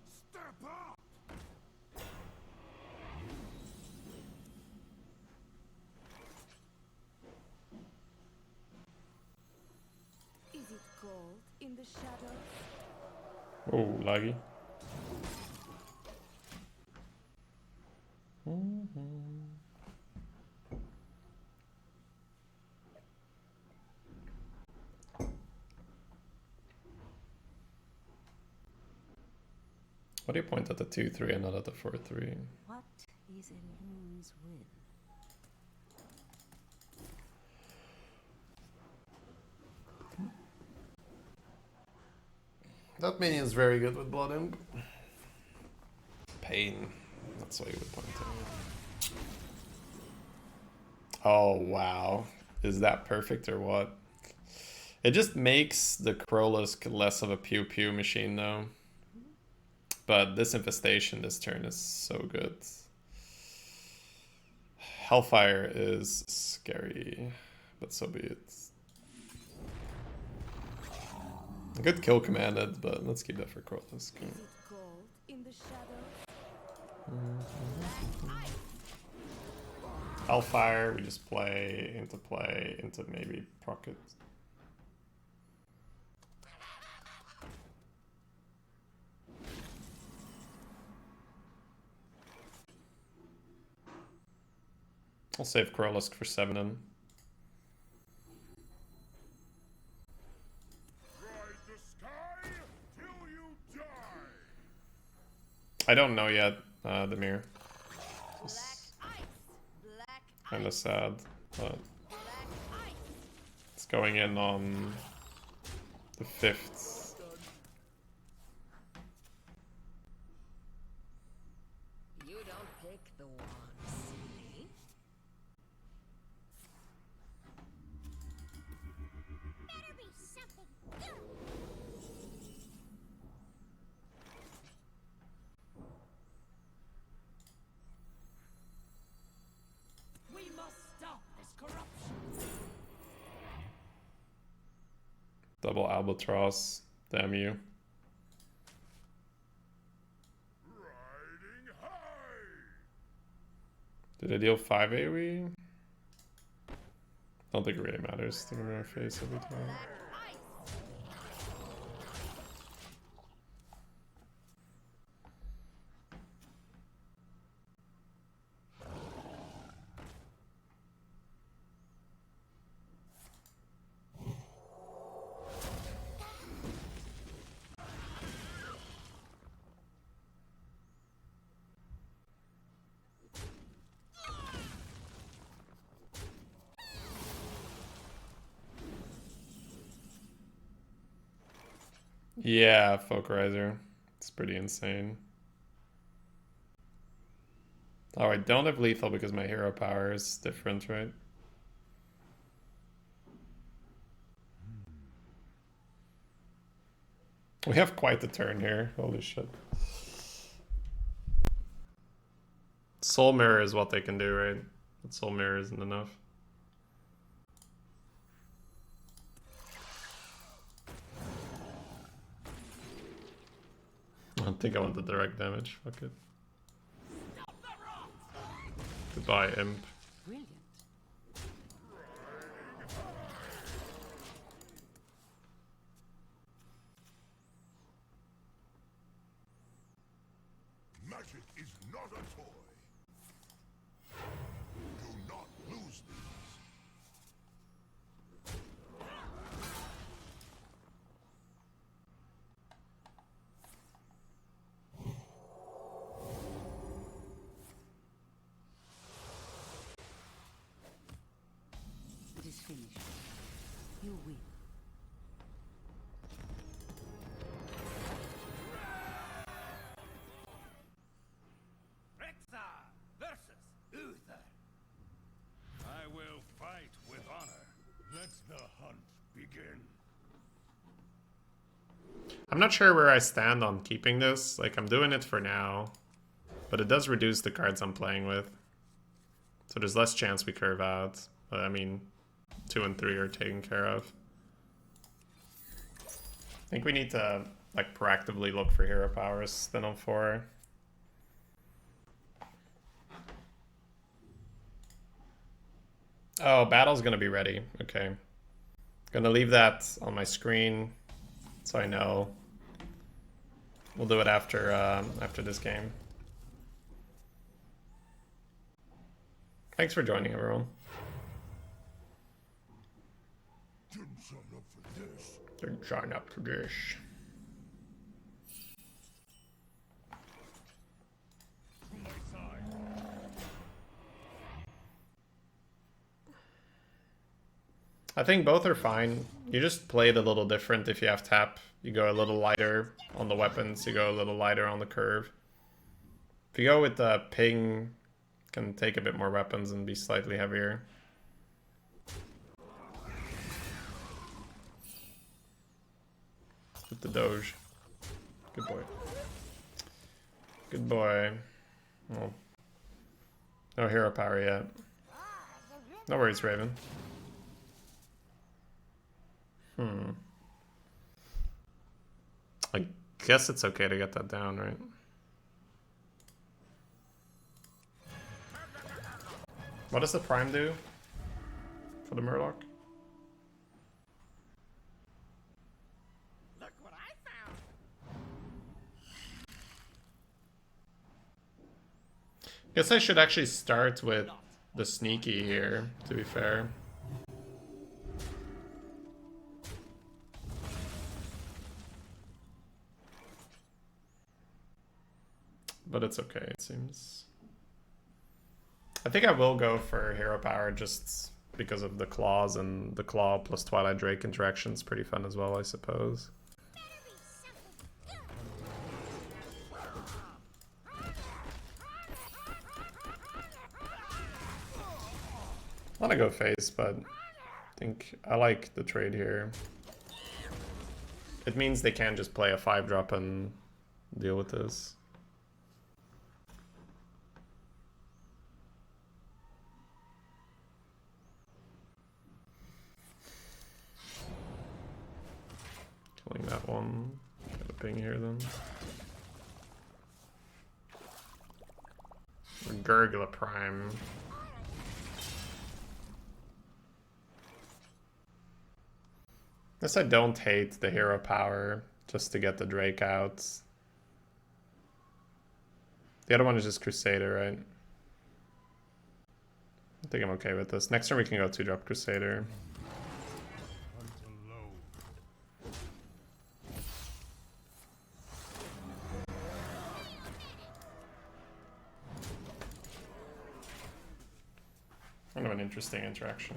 Step up! Is it cold in the shadows? Oh, laggy. What do you point at the 2-3 and not at the 4-3? What is in whose will? That minion's very good with Blood Imp. Pain. That's what you would point at. Oh, wow. Is that perfect or what? It just makes the Krolisk less of a pew-pew machine, though. But this infestation this turn is so good. Hellfire is scary, but so be it. Good kill commanded, but let's keep that for Krolisk. Is it cold in the shadows? Hellfire, we just play into maybe Procket. I'll save Krolisk for 7 in. Ride the sky till you die! I don't know yet, Demir. Black ice. Black Kinda sad, but black ice. it's going in on the 5th. You don't pick the one, silly. Better be something good. We must stop this corruption. Double Albatross, damn you. Riding high! Did I deal 5 AoE? Don't think it really matters. Stick him in my face every time. Yeah, Folkerizer. It's pretty insane. Oh, I don't have lethal because my hero power is different, right? We have quite the turn here. Holy shit. Soul Mirror is what they can do, right? But Soul Mirror isn't enough. I don't think I want the direct damage. Fuck it. Goodbye, Imp. Brilliant. Magic is not a toy. Do not lose these. It is finished. You win. Rexar versus Uther. I will fight with honor. Let the hunt begin. I'm not sure where I stand on keeping this. Like, I'm doing it for now. But it does reduce the cards I'm playing with. So there's less chance we curve out. But I mean, 2 and 3 are taken care of. I think we need to, like, proactively look for hero powers than on 4. Oh, battle's gonna be ready. Okay. Gonna leave that on my screen so I know. We'll do it after after this game. Thanks for joining, everyone. Didn't sign up for this. Didn't sign up for this. To my side. I think both are fine. You just play it a little different if you have tap. You go a little lighter on the weapons, you go a little lighter on the curve. If you go with the ping, can take a bit more weapons and be slightly heavier. With the Doge. Good boy. Good boy. Oh. No hero power yet. No worries, Raven. I guess it's okay to get that down, right? What does the Prime do for the Murloc? Look what I found. Guess I should actually start with the sneaky here, to be fair. But it's okay, it seems. I think I will go for hero power just because of the claws, and the claw plus Twilight Drake interaction is pretty fun as well, I suppose. I want to go face, but I think I like the trade here. It means they can't just play a 5-drop and deal with this. Killing that one. Get a ping here then. We're Gurgler Prime. Guess I don't hate the hero power just to get the Drake out. The other one is just Crusader, right? I think I'm okay with this. Next turn we can go 2-drop Crusader. Kind of an interesting interaction.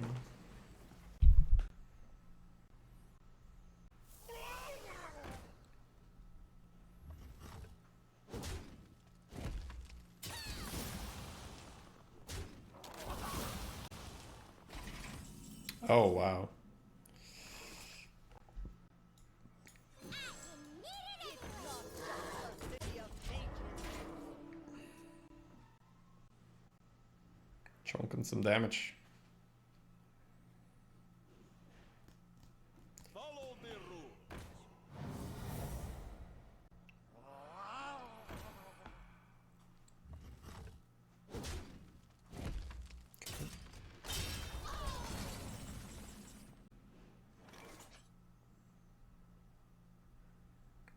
Oh, wow. Chunking some damage. Follow the rules.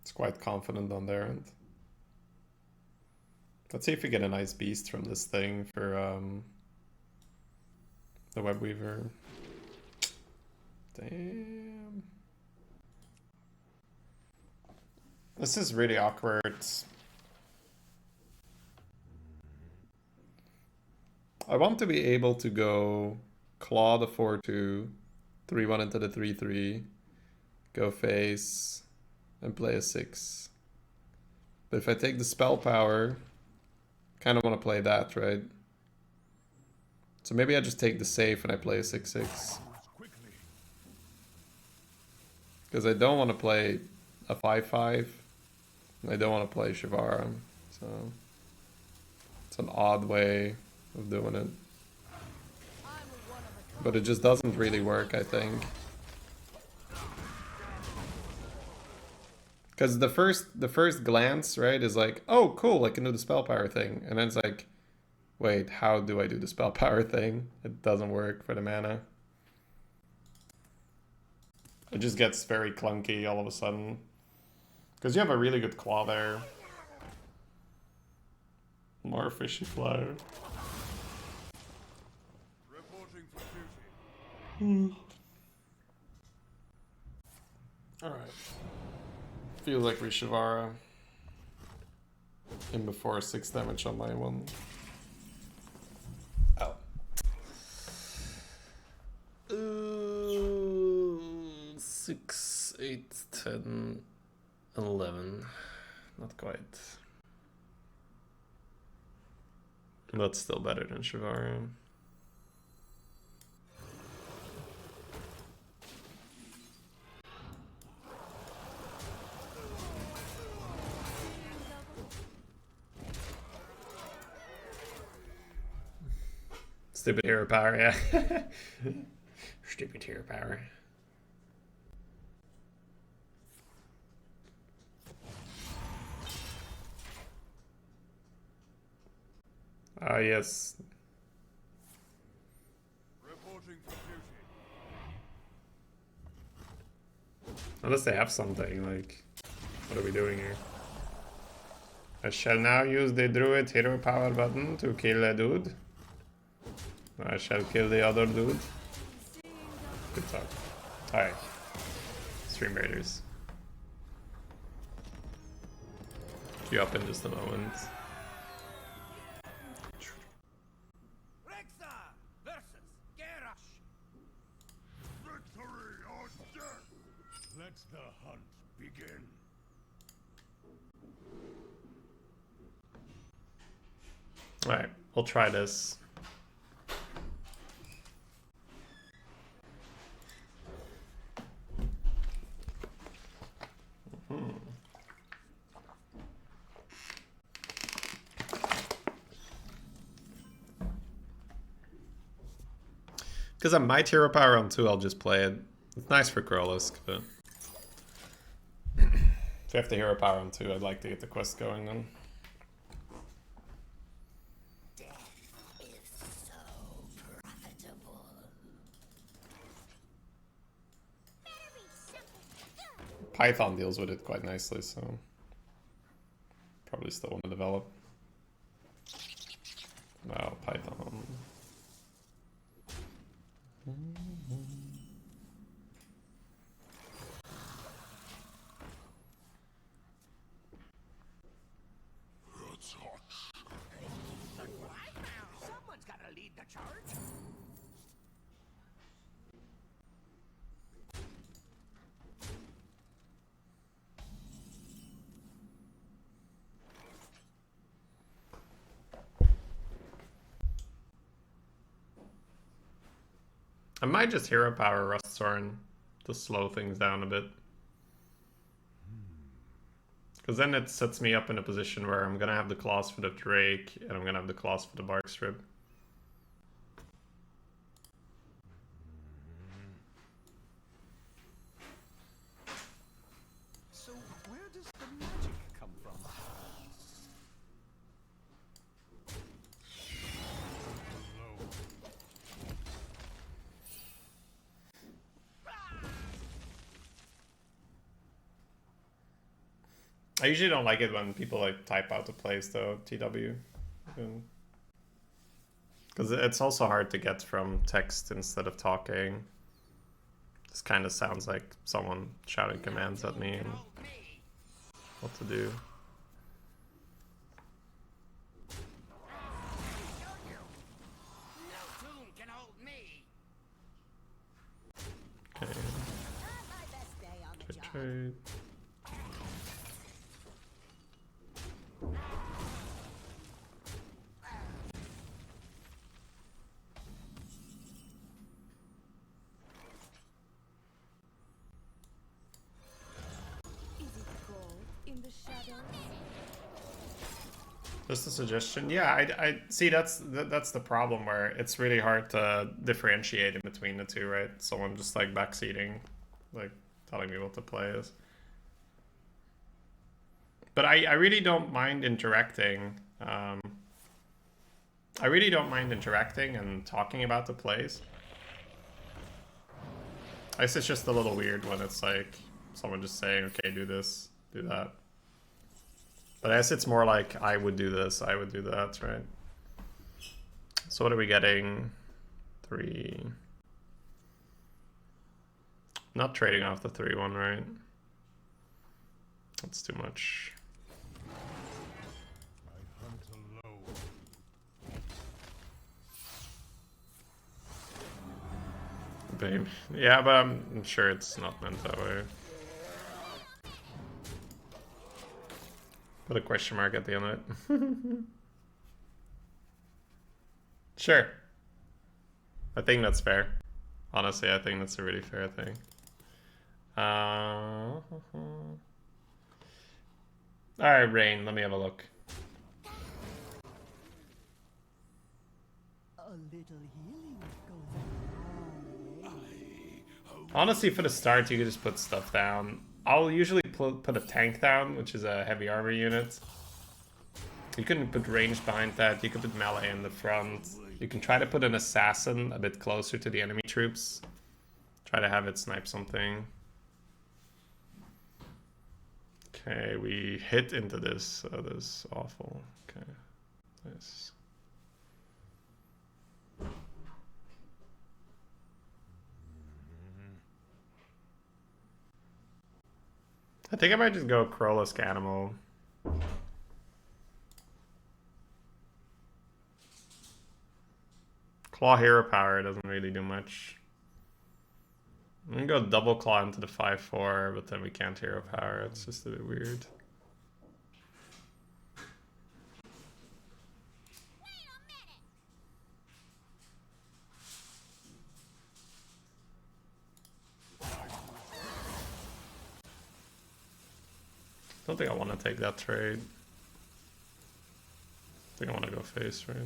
It's quite confident on their end. Let's see if we get a nice beast from this thing for the Web Weaver. Damn. This is really awkward. I want to be able to go claw the 4-2, 3-1 into the 3-3, go face, and play a 6. But if I take the spell power, kind of want to play that, right? So maybe I just take the safe and I play a 6-6. Because I don't want to play a 5-5. I don't want to play Shivara. So it's an odd way of doing it. But it just doesn't really work, I think. Because the first glance, right, is like, oh, cool, I can do the spell power thing. And then it's like, wait, how do I do the spell power thing? It doesn't work for the mana. It just gets very clunky all of a sudden. Because you have a really good claw there. More fishy flow. Reporting for duty. Alright. Feels like Rishivara. In before 6 damage on my one. Oh. 6, 8, 10, 11. Not quite. That's still better than Shivara. Stupid hero power, yeah. Stupid hero power. Ah, yes. Reporting for duty. Unless they have something, like, what are we doing here? I shall now use the Druid hero power button to kill a dude. I shall kill the other dude. Good talk. Alright. Stream Raiders. You up in just a moment. Rexa versus Garrosh. Victory or death. Let the hunt begin. Alright, we'll try this. Because I might hero power on 2, I'll just play it. It's nice for Grolisk, but if you have to hero power on 2, I'd like to get the quest going then. Python deals with it quite nicely, so probably still want to develop. Wow, Python. Someone's gotta lead the charge. I might just hero power Rustthorn to slow things down a bit. Because then it sets me up in a position where I'm gonna have the claws for the Drake and I'm gonna have the claws for the Bark Strip. So where does the magic come from? I usually don't like it when people like type out the plays though, TW. Because it's also hard to get from text instead of talking. This kind of sounds like someone shouting commands at me and what to do. No tune can hold me. Okay. Not my best day on the job. Trade. Is it cold in the shadows? Just a suggestion. Yeah, I see that's the problem where it's really hard to differentiate in between the two, right? Someone just like backseating, like telling me what the play is. But I really don't mind interacting. I really don't mind interacting and talking about the plays. I guess it's just a little weird when it's like someone just saying, okay, do this, do that. But I guess it's more like I would do this, I would do that, right? So what are we getting? 3. Not trading off the 3-1, right? That's too much. I hunt alone. Babe. Yeah, but I'm sure it's not meant that way. Put a question mark at the end of it. Sure. I think that's fair. Honestly, I think that's a really fair thing. Alright, Rain, let me have a look. A little healing goes a long way. Honestly, for the start, you could just put stuff down. I'll usually put a tank down, which is a heavy armor unit. You can put range behind that. You could put melee in the front. You can try to put an assassin a bit closer to the enemy troops. Try to have it snipe something. Okay, we hit into this. Oh, this is awful. Okay, nice. I think I might just go Crowless Animal. Claw Hero Power doesn't really do much. I'm gonna go double claw into the 5/4, but then we can't hero power. It's just a bit weird. I don't think I want to take that trade. I think I want to go face, right?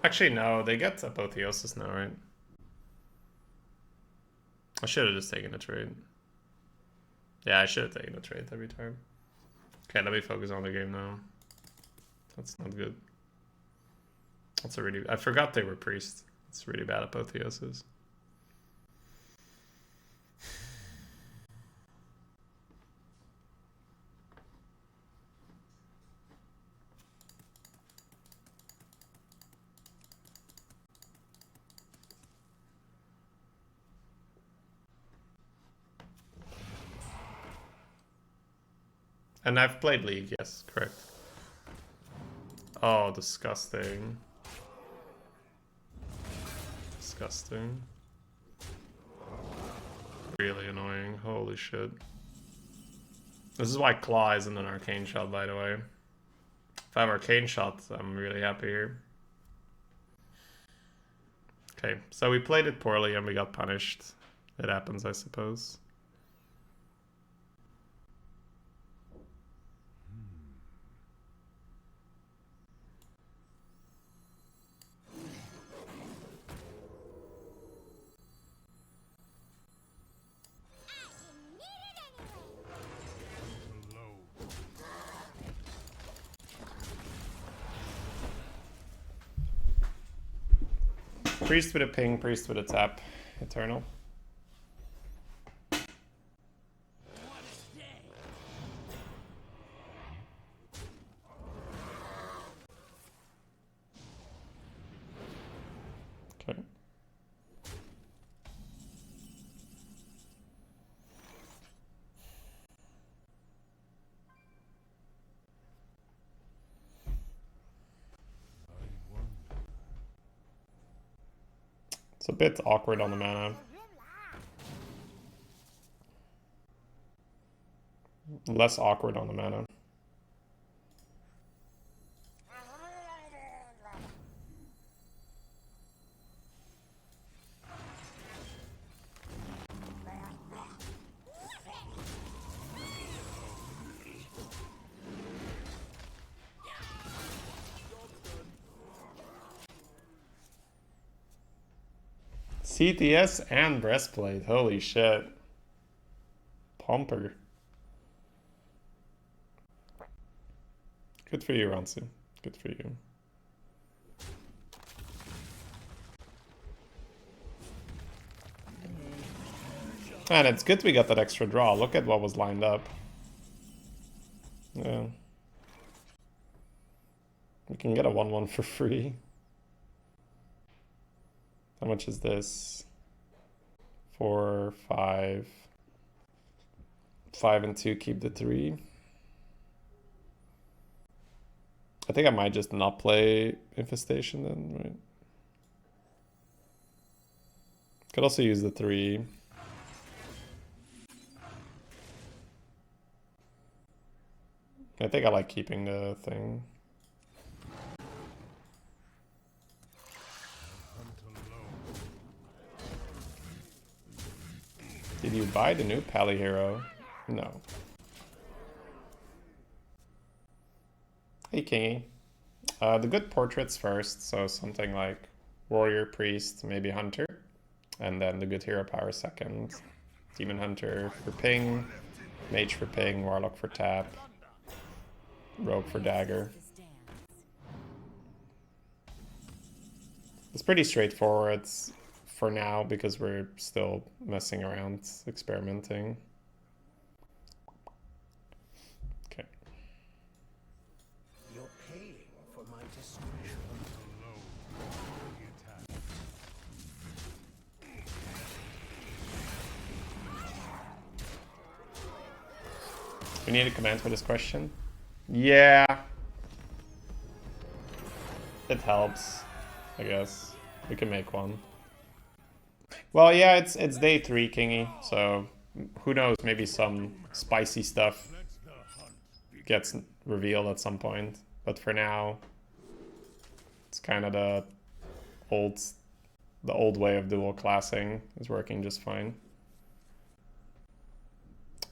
Actually, no, they get Apotheosis now, right? I should have just taken a trade. Yeah, I should have taken a trade every time. Okay, let me focus on the game now. That's not good. That's a really... I forgot they were priests. It's really bad apotheosis. And I've played League, yes, correct. Oh, disgusting. Disgusting. Really annoying, holy shit. This is why Claw isn't an Arcane Shot, by the way. If I have Arcane Shot, I'm really happy here. Okay, so we played it poorly and we got punished. It happens, I suppose. Priest with a ping, priest with a tap. Eternal. Okay. It's a bit awkward on the mana. Less awkward on the mana. CTS and breastplate, holy shit. Pomper. Good for you, Ransu. Good for you. And it's good we got that extra draw. Look at what was lined up. Yeah. We can get a 1-1 for free. How much is this? 4, 5. 5 and 2, keep the 3. I think I might just not play Infestation then, right? Could also use the 3. I think I like keeping the thing. Did you buy the new Pally Hero? No. Hey, Kingy. The good portraits first, so something like Warrior, Priest, maybe Hunter. And then the good hero power second. Demon Hunter for ping, Mage for ping, Warlock for tap, Rogue for dagger. It's pretty straightforward for now because we're still messing around, experimenting. Okay. You're paying for my discretion. We need a command for this question. Yeah. It helps, I guess. We can make one. Well, yeah, it's day 3, Kingy, so who knows, maybe some spicy stuff gets revealed at some point. But for now, it's kind of the old way of dual classing is working just fine.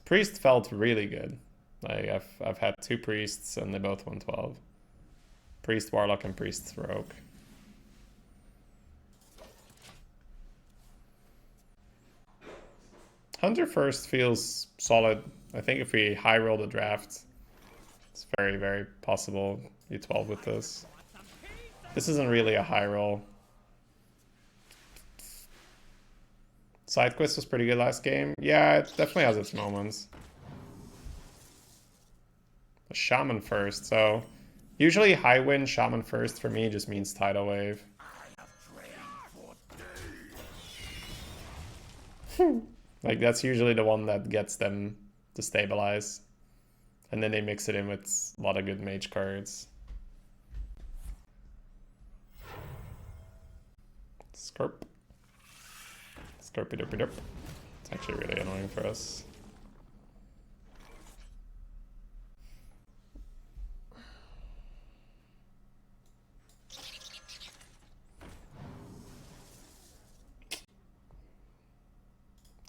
Priest felt really good. Like I've had 2 priests and they both won 12. Priest Warlock and Priest Rogue. Hunter first feels solid. I think if we high roll the draft, it's very, very possible E12 with this. This isn't really a high roll. Side quest was pretty good last game. Yeah, it definitely has its moments. A shaman first, so usually high wind shaman first for me just means tidal wave. Like that's usually the one that gets them to stabilize. And then they mix it in with a lot of good mage cards. Scorp. Scorpy derpy derp. It's actually really annoying for us.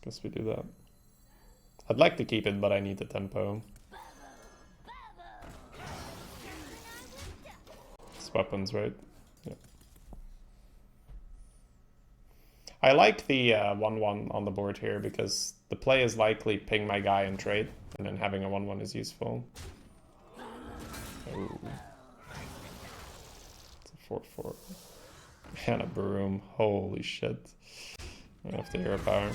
Guess we do that. I'd like to keep it, but I need the tempo. It's weapons, right? Yeah. I like the 1-1 on the board here because the play is likely ping my guy and trade, and then having a 1-1 is useful. Ooh. It's a 4-4. And a broom. Holy shit. I have to hero power.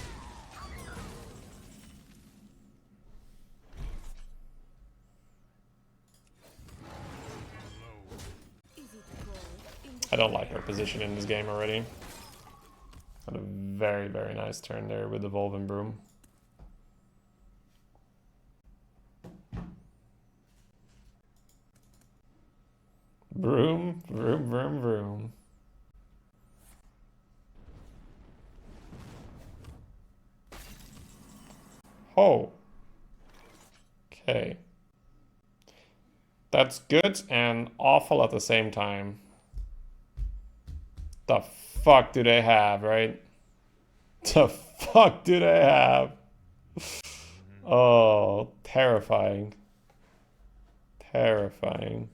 I don't like our position in this game already. Had a very, very nice turn there with the Evolving Broom. Broom, vroom, vroom, vroom. Oh. Okay. That's good and awful at the same time. The fuck do they have, right? The fuck do they have? Oh, terrifying. Terrifying.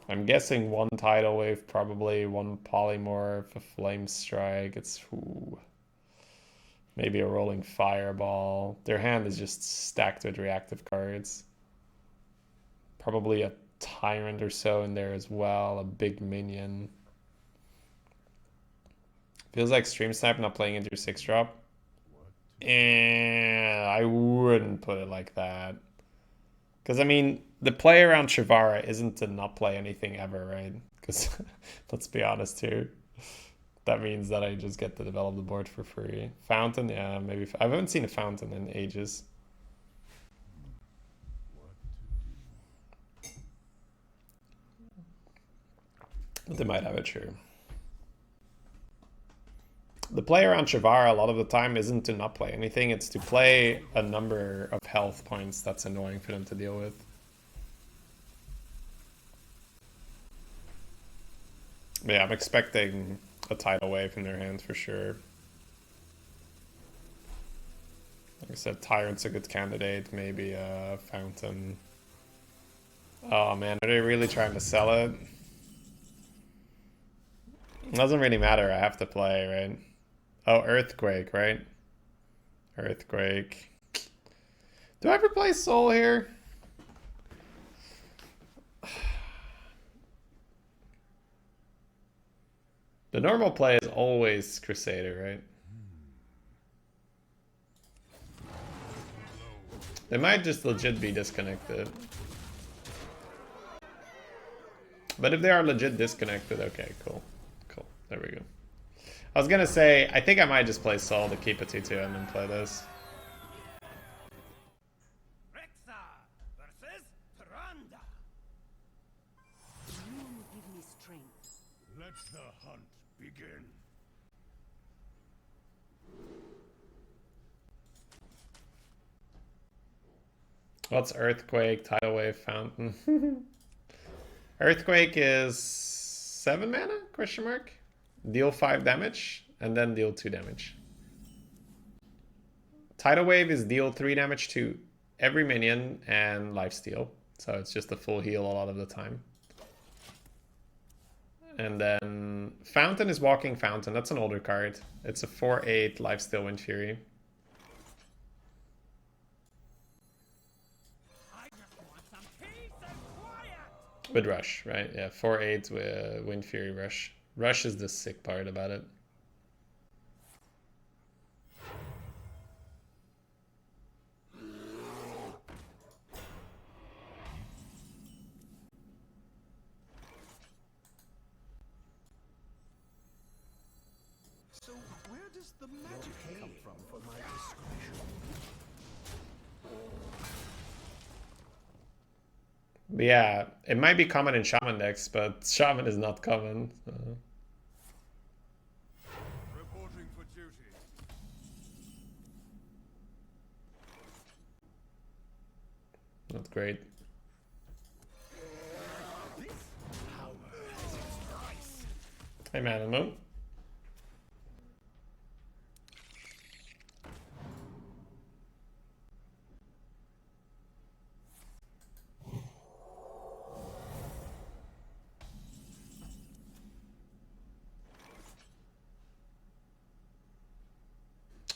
I'm guessing one tidal wave, probably one polymorph, a flame strike. It's ooh, maybe a rolling fireball. Their hand is just stacked with reactive cards. Probably a tyrant or so in there as well, a big minion. Feels like Stream Snipe not playing into your 6-drop. And I wouldn't put it like that. Because, I mean, the play around Shivara isn't to not play anything ever, right? Because, let's be honest here. That means that I just get to develop the board for free. Fountain, yeah, maybe. I haven't seen a fountain in ages. But they might have it, sure. The play around Shivara a lot of the time isn't to not play anything, it's to play a number of health points that's annoying for them to deal with. But yeah, I'm expecting a tidal wave in their hands for sure. Like I said, Tyrant's a good candidate, maybe a Fountain. Oh man, are they really trying to sell it? It doesn't really matter, I have to play, right? Oh, Earthquake, right? Earthquake. Do I ever play Soul here? The normal play is always Crusader, right? They might just legit be disconnected. But if they are legit disconnected, okay, cool. Cool, there we go. I was gonna say, I think I might just play Soul to keep a 2-2 and then play this. Rexa versus Tyrande. You give me strength. Let the hunt begin. What's Earthquake, Tidal Wave, Fountain? Earthquake is 7 mana? Question mark? Deal 5 damage, and then deal 2 damage. Tidal Wave is deal 3 damage to every minion and lifesteal. So it's just a full heal a lot of the time. And then Fountain is Walking Fountain. That's an older card. It's a 4/8 lifesteal Wind Fury. I just With Rush, right? Yeah, 4/8 with Wind Fury Rush. Rush is the sick part about it. So where does the magic come from for my discretion? Yeah, it might be common in Shaman decks, but Shaman is not common. So. Reporting for duty. Not great. Hey man, Moon.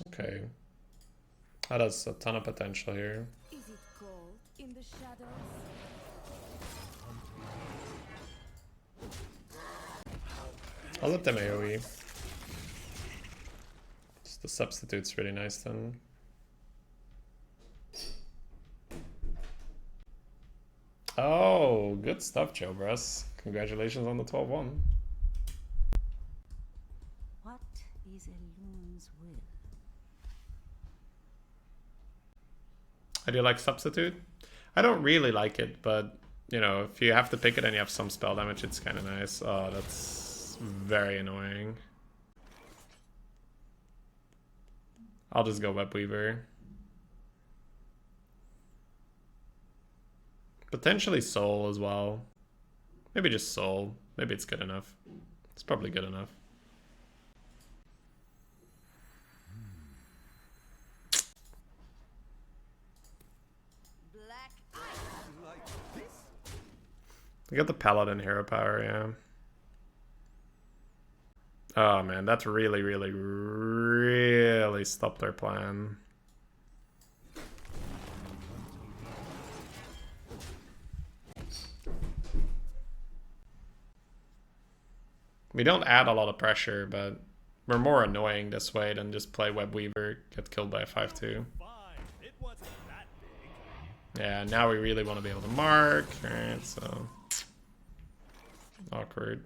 Okay. That has a ton of potential here. Is it cold in the shadows? I'll let them AoE. Just the substitute's really nice then. Oh, good stuff, Joe Bruss. Congratulations on the 12-1. What is a loon's will? I do like substitute. I don't really like it, but you know, if you have to pick it and you have some spell damage, it's kind of nice. Oh, that's very annoying. I'll just go Web Weaver. Potentially Soul as well. Maybe just Soul. Maybe it's good enough. It's probably good enough. Black Like this? We got the Paladin hero power, yeah. Oh man, that's really stopped their plan. We don't add a lot of pressure, but we're more annoying this way than just play Web Weaver, get killed by a 5/2. Fine. It wasn't that big. Yeah, now we really want to be able to mark. Alright, so awkward.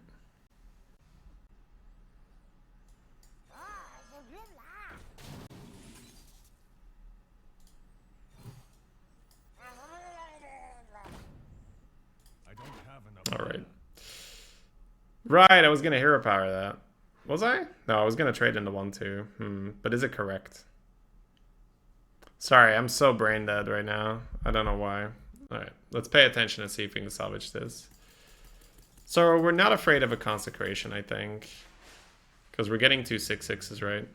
I don't have enough. Alright. Right, I was gonna hero power that. Was I? No, I was gonna trade into 1/2. But is it correct? Sorry, I'm so brain dead right now. I don't know why. Alright, let's pay attention and see if we can salvage this. So we're not afraid of a consecration, I think. Because we're getting 2 6/6s, right?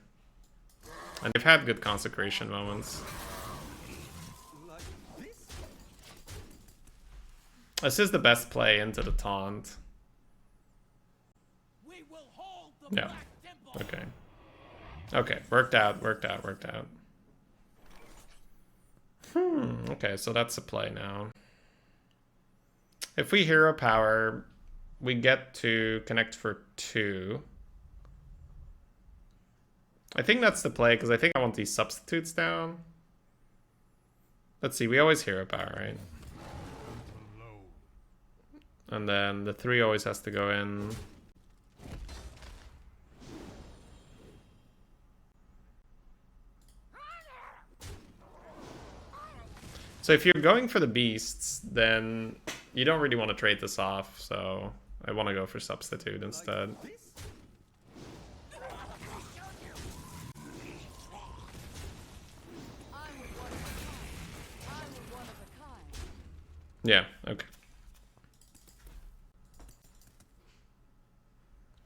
And they've had good consecration moments. Like this? This is the best play into the taunt. We will hold the Yeah. Black Temple. Okay. Okay, worked out. Okay, so that's a play now. If we hero power, we get to connect for 2. I think that's the play, because I think I want these substitutes down. Let's see, we always hero power, right? And then the 3 always has to go in. So if you're going for the beasts, then you don't really want to trade this off, so I want to go for substitute instead. This? Yeah, okay.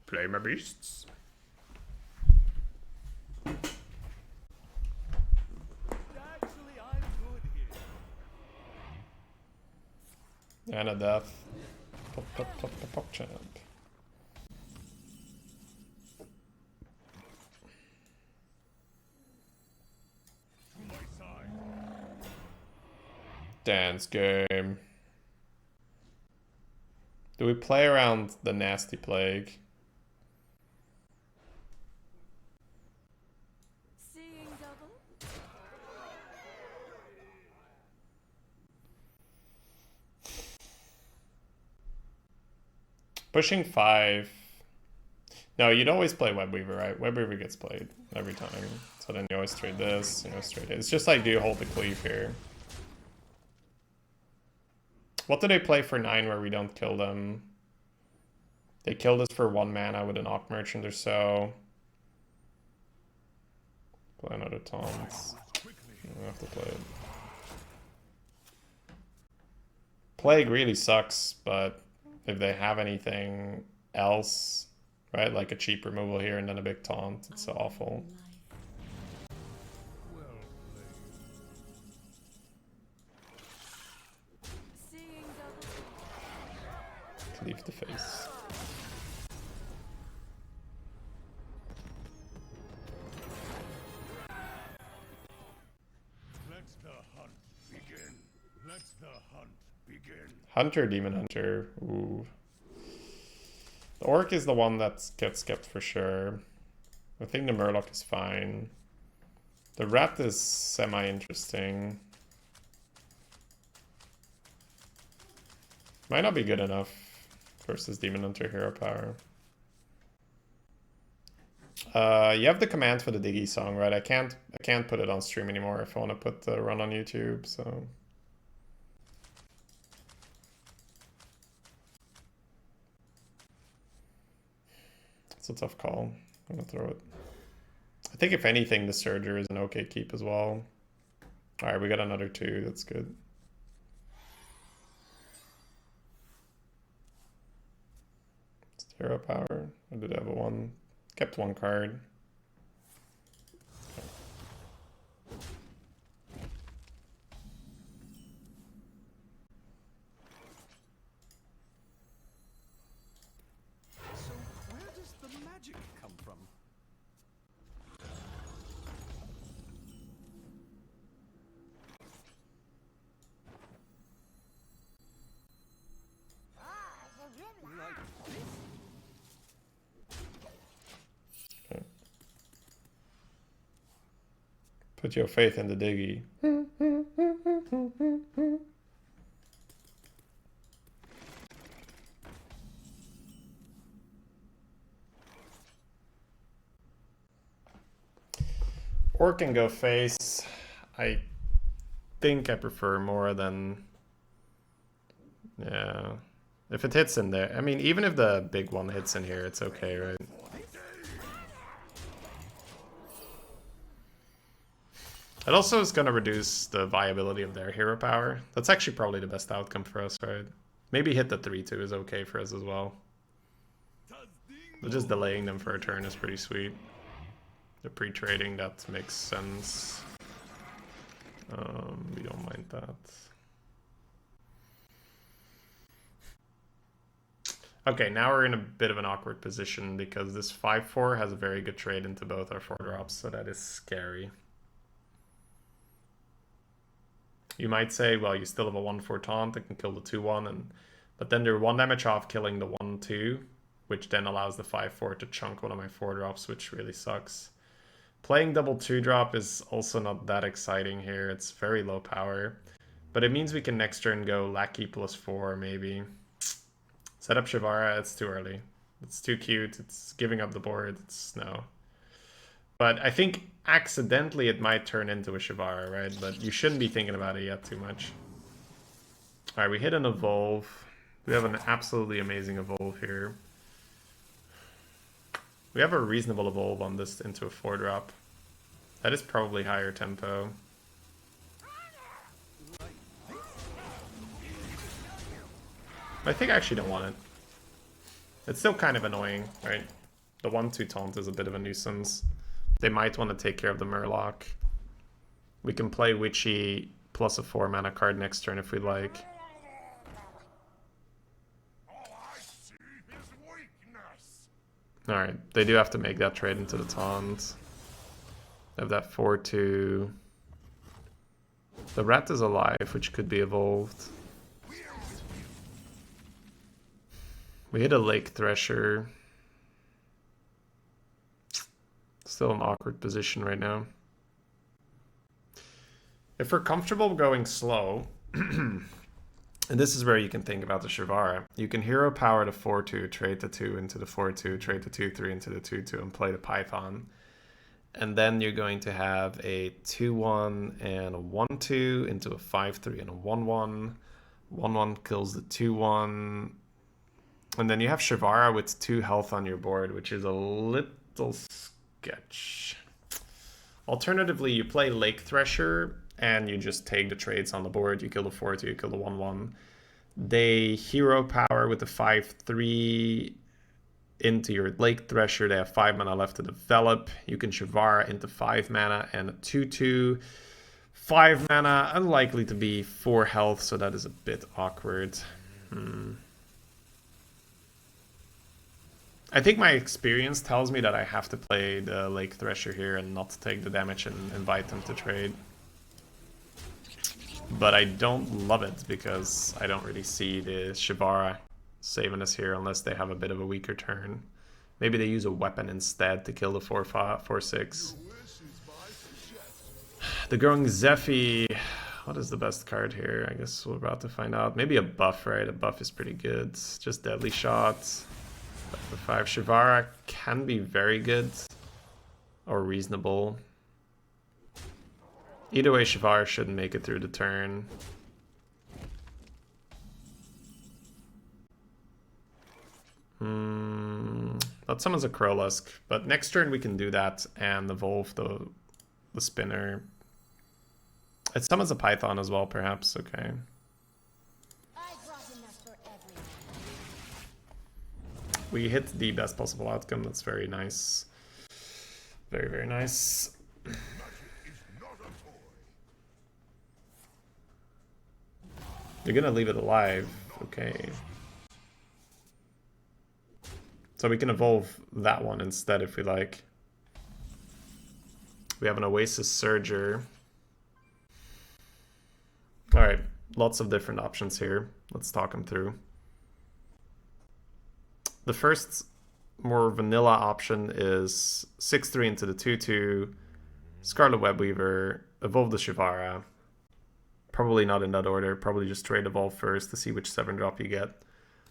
Play my beasts. Actually, I'm good here. And a death. Pop, champ. To my side. Dance game. Do we play around the nasty plague? Seeing double? Pushing 5. No, you'd always play Webweaver, right? Webweaver gets played every time. So then you always trade this, you know, trade it. It's just like, do you hold the cleave here? What do they play for 9 where we don't kill them? They killed us for 1 mana with an Ock Merchant or so. Play another taunt. I have to play it. Plague really sucks, but if they have anything else, right, like a cheap removal here and then a big taunt, it's awful. Seeing double? Leave the face. Let the hunt begin. Let the hunt begin. Hunter, Demon Hunter. Ooh. The Orc is the one that gets kept for sure. I think the Murloc is fine. The Rat is semi-interesting. Might not be good enough versus Demon Hunter hero power. You have the command for the Diggy song, right? I can't put it on stream anymore if I want to put the run on YouTube, so. It's a tough call. I'm gonna throw it. I think if anything, the Surger is an okay keep as well. Alright, we got another 2, that's good. Hero power. I did have a 1. Kept 1 card. So where does the magic come from? Put your faith in the Diggy. Orc can go face. I think I prefer more than... Yeah. If it hits in there. I mean, even if the big one hits in here, it's okay, right? It also is going to reduce the viability of their hero power. That's actually probably the best outcome for us, right? Maybe hit the 3-2 is okay for us as well. But just delaying them for a turn is pretty sweet. The pre-trading, that makes sense. We don't mind that. Okay, now we're in a bit of an awkward position because this 5-4 has a very good trade into both our 4-drops, so that is scary. You might say, well, you still have a 1-4 taunt that can kill the 2-1, but then they're 1 damage off killing the 1-2, which then allows the 5-4 to chunk one of my 4-drops, which really sucks. Playing double 2-drop is also not that exciting here. It's very low power, but it means we can next turn go Lackey +4 maybe. Set up Shivara, it's too early. It's too cute, it's giving up the board, it's no. But I think accidentally it might turn into a Shivara, right? But you shouldn't be thinking about it yet too much. Alright, we hit an Evolve. We have an absolutely amazing Evolve here. We have a reasonable Evolve on this into a 4-drop. That is probably higher tempo. I think I actually don't want it. It's still kind of annoying, right? The 1-2 taunt is a bit of a nuisance. They might want to take care of the Murloc. We can play Witchy plus a 4-mana card next turn if we like. Alright, they do have to make that trade into the taunt. They have that 4-2. The Rat is alive, which could be evolved. We hit a Lake Thresher. Still an awkward position right now. If we're comfortable going slow, and this is where you can think about the Shivara, you can hero power the 4-2, trade the 2 into the 4-2, trade the 2-3 into the 2-2, and play the Python. And then you're going to have a 2-1 and a 1-2 into a 5-3 and a 1-1. 1-1 kills the 2-1. And then you have Shivara with 2 health on your board, which is a little sketch. Alternatively, you play Lake Thresher and you just take the trades on the board. You kill the 4-2, you kill the 1-1. They hero power with the 5-3 into your Lake Thresher. They have 5 mana left to develop. You can Shivara into 5 mana and a 2-2. 5 mana, unlikely to be 4 health, so that is a bit awkward. I think my experience tells me that I have to play the Lake Thresher here and not take the damage and invite them to trade. But I don't love it because I don't really see the Shivara saving us here unless they have a bit of a weaker turn. Maybe they use a weapon instead to kill the 4-6. The Growing Zephy. What is the best card here? I guess we're about to find out. Maybe a buff, right? A buff is pretty good. Just Deadly Shot. The 5 Shivara can be very good or reasonable. Either way, Shivara shouldn't make it through the turn. That summons a Krolusk, but next turn we can do that and evolve the spinner. It summons a Python as well, perhaps. Okay. We hit the best possible outcome. That's very nice. Very, very nice. You're gonna leave it alive. Okay. So we can evolve that one instead if we like. We have an Oasis Surger. Alright, lots of different options here. Let's talk them through. The first more vanilla option is 6-3 into the 2-2, Scarlet Webweaver, evolve the Shivara. Probably not in that order, probably just trade evolve first to see which 7-drop you get.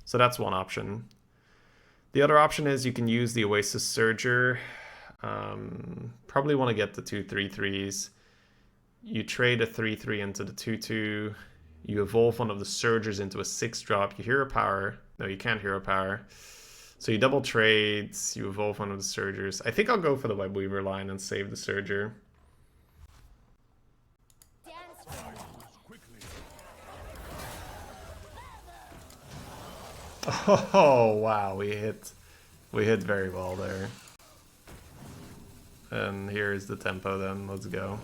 So that's one option. The other option is you can use the Oasis Surger. Probably want to get the 2 3-3s. You trade a 3-3 into the 2-2. You evolve one of the Surgers into a 6-drop. You hero power. No, you can't hero power. So you double trades, you evolve one of the Surgers. I think I'll go for the Webweaver line and save the Surger. Oh wow, we hit very well there. And here's the tempo then, let's go.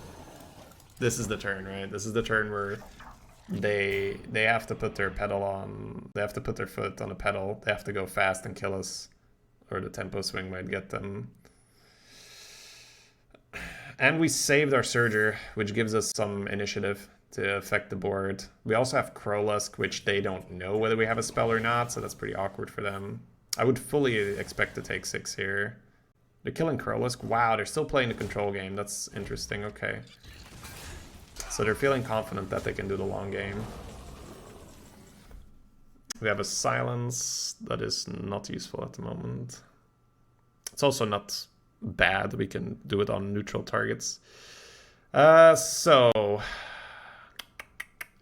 This is the turn, right? This is the turn where they have to put their pedal on, they have to put their foot on a pedal, they have to go fast and kill us, or the tempo swing might get them. And we saved our Surger, which gives us some initiative to affect the board. We also have Krolusk, which they don't know whether we have a spell or not, so that's pretty awkward for them. I would fully expect to take 6 here. They're killing Krolusk. Wow, they're still playing the control game. That's interesting, okay. So they're feeling confident that they can do the long game. We have a Silence that is not useful at the moment. It's also not bad. We can do it on neutral targets. So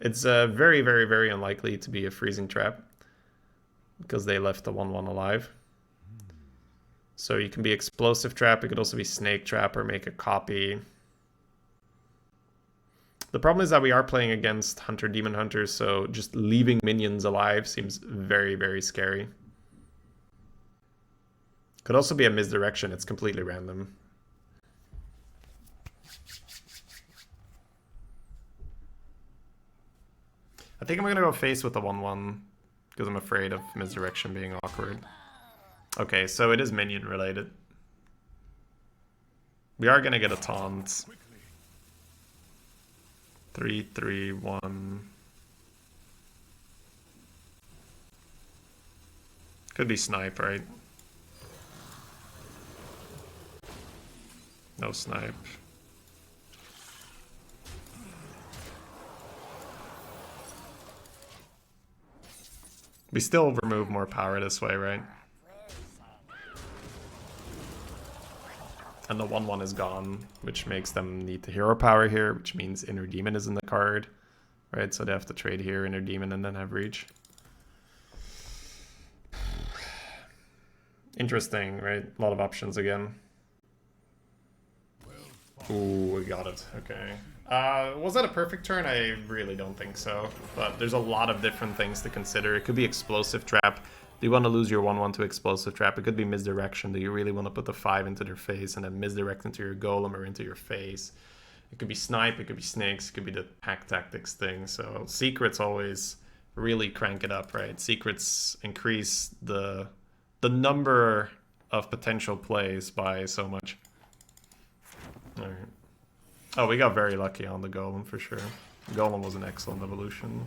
it's very, very, very unlikely to be a freezing trap because they left the 1-1 alive. So you can be Explosive Trap. It could also be Snake Trap or make a copy. The problem is that we are playing against Hunter Demon Hunter, so just leaving minions alive seems very, very scary. Could also be a misdirection. It's completely random. I think I'm going to go face with the 1-1 because I'm afraid of misdirection being awkward. Okay, so it is minion related. We are going to get a taunt. 3-3-1. Could be snipe, right? No snipe. We still remove more power this way, right? And the 1/1 is gone, which makes them need the hero power here, which means Inner Demon is in the card, right? So they have to trade here, Inner Demon, and then have reach. Interesting, right? A lot of options again. Ooh, we got it. Okay. Was that a perfect turn? I really don't think so. But there's a lot of different things to consider. It could be Explosive Trap. Do you want to lose your 1/1 to Explosive Trap? It could be Misdirection. Do you really want to put the 5 into their face and then misdirect into your Golem or into your face? It could be Snipe, it could be Snakes, it could be the Pack Tactics thing. So Secrets always really crank it up, right? Secrets increase the number of potential plays by so much. Alright. Oh, we got very lucky on the Golem for sure. Golem was an excellent evolution.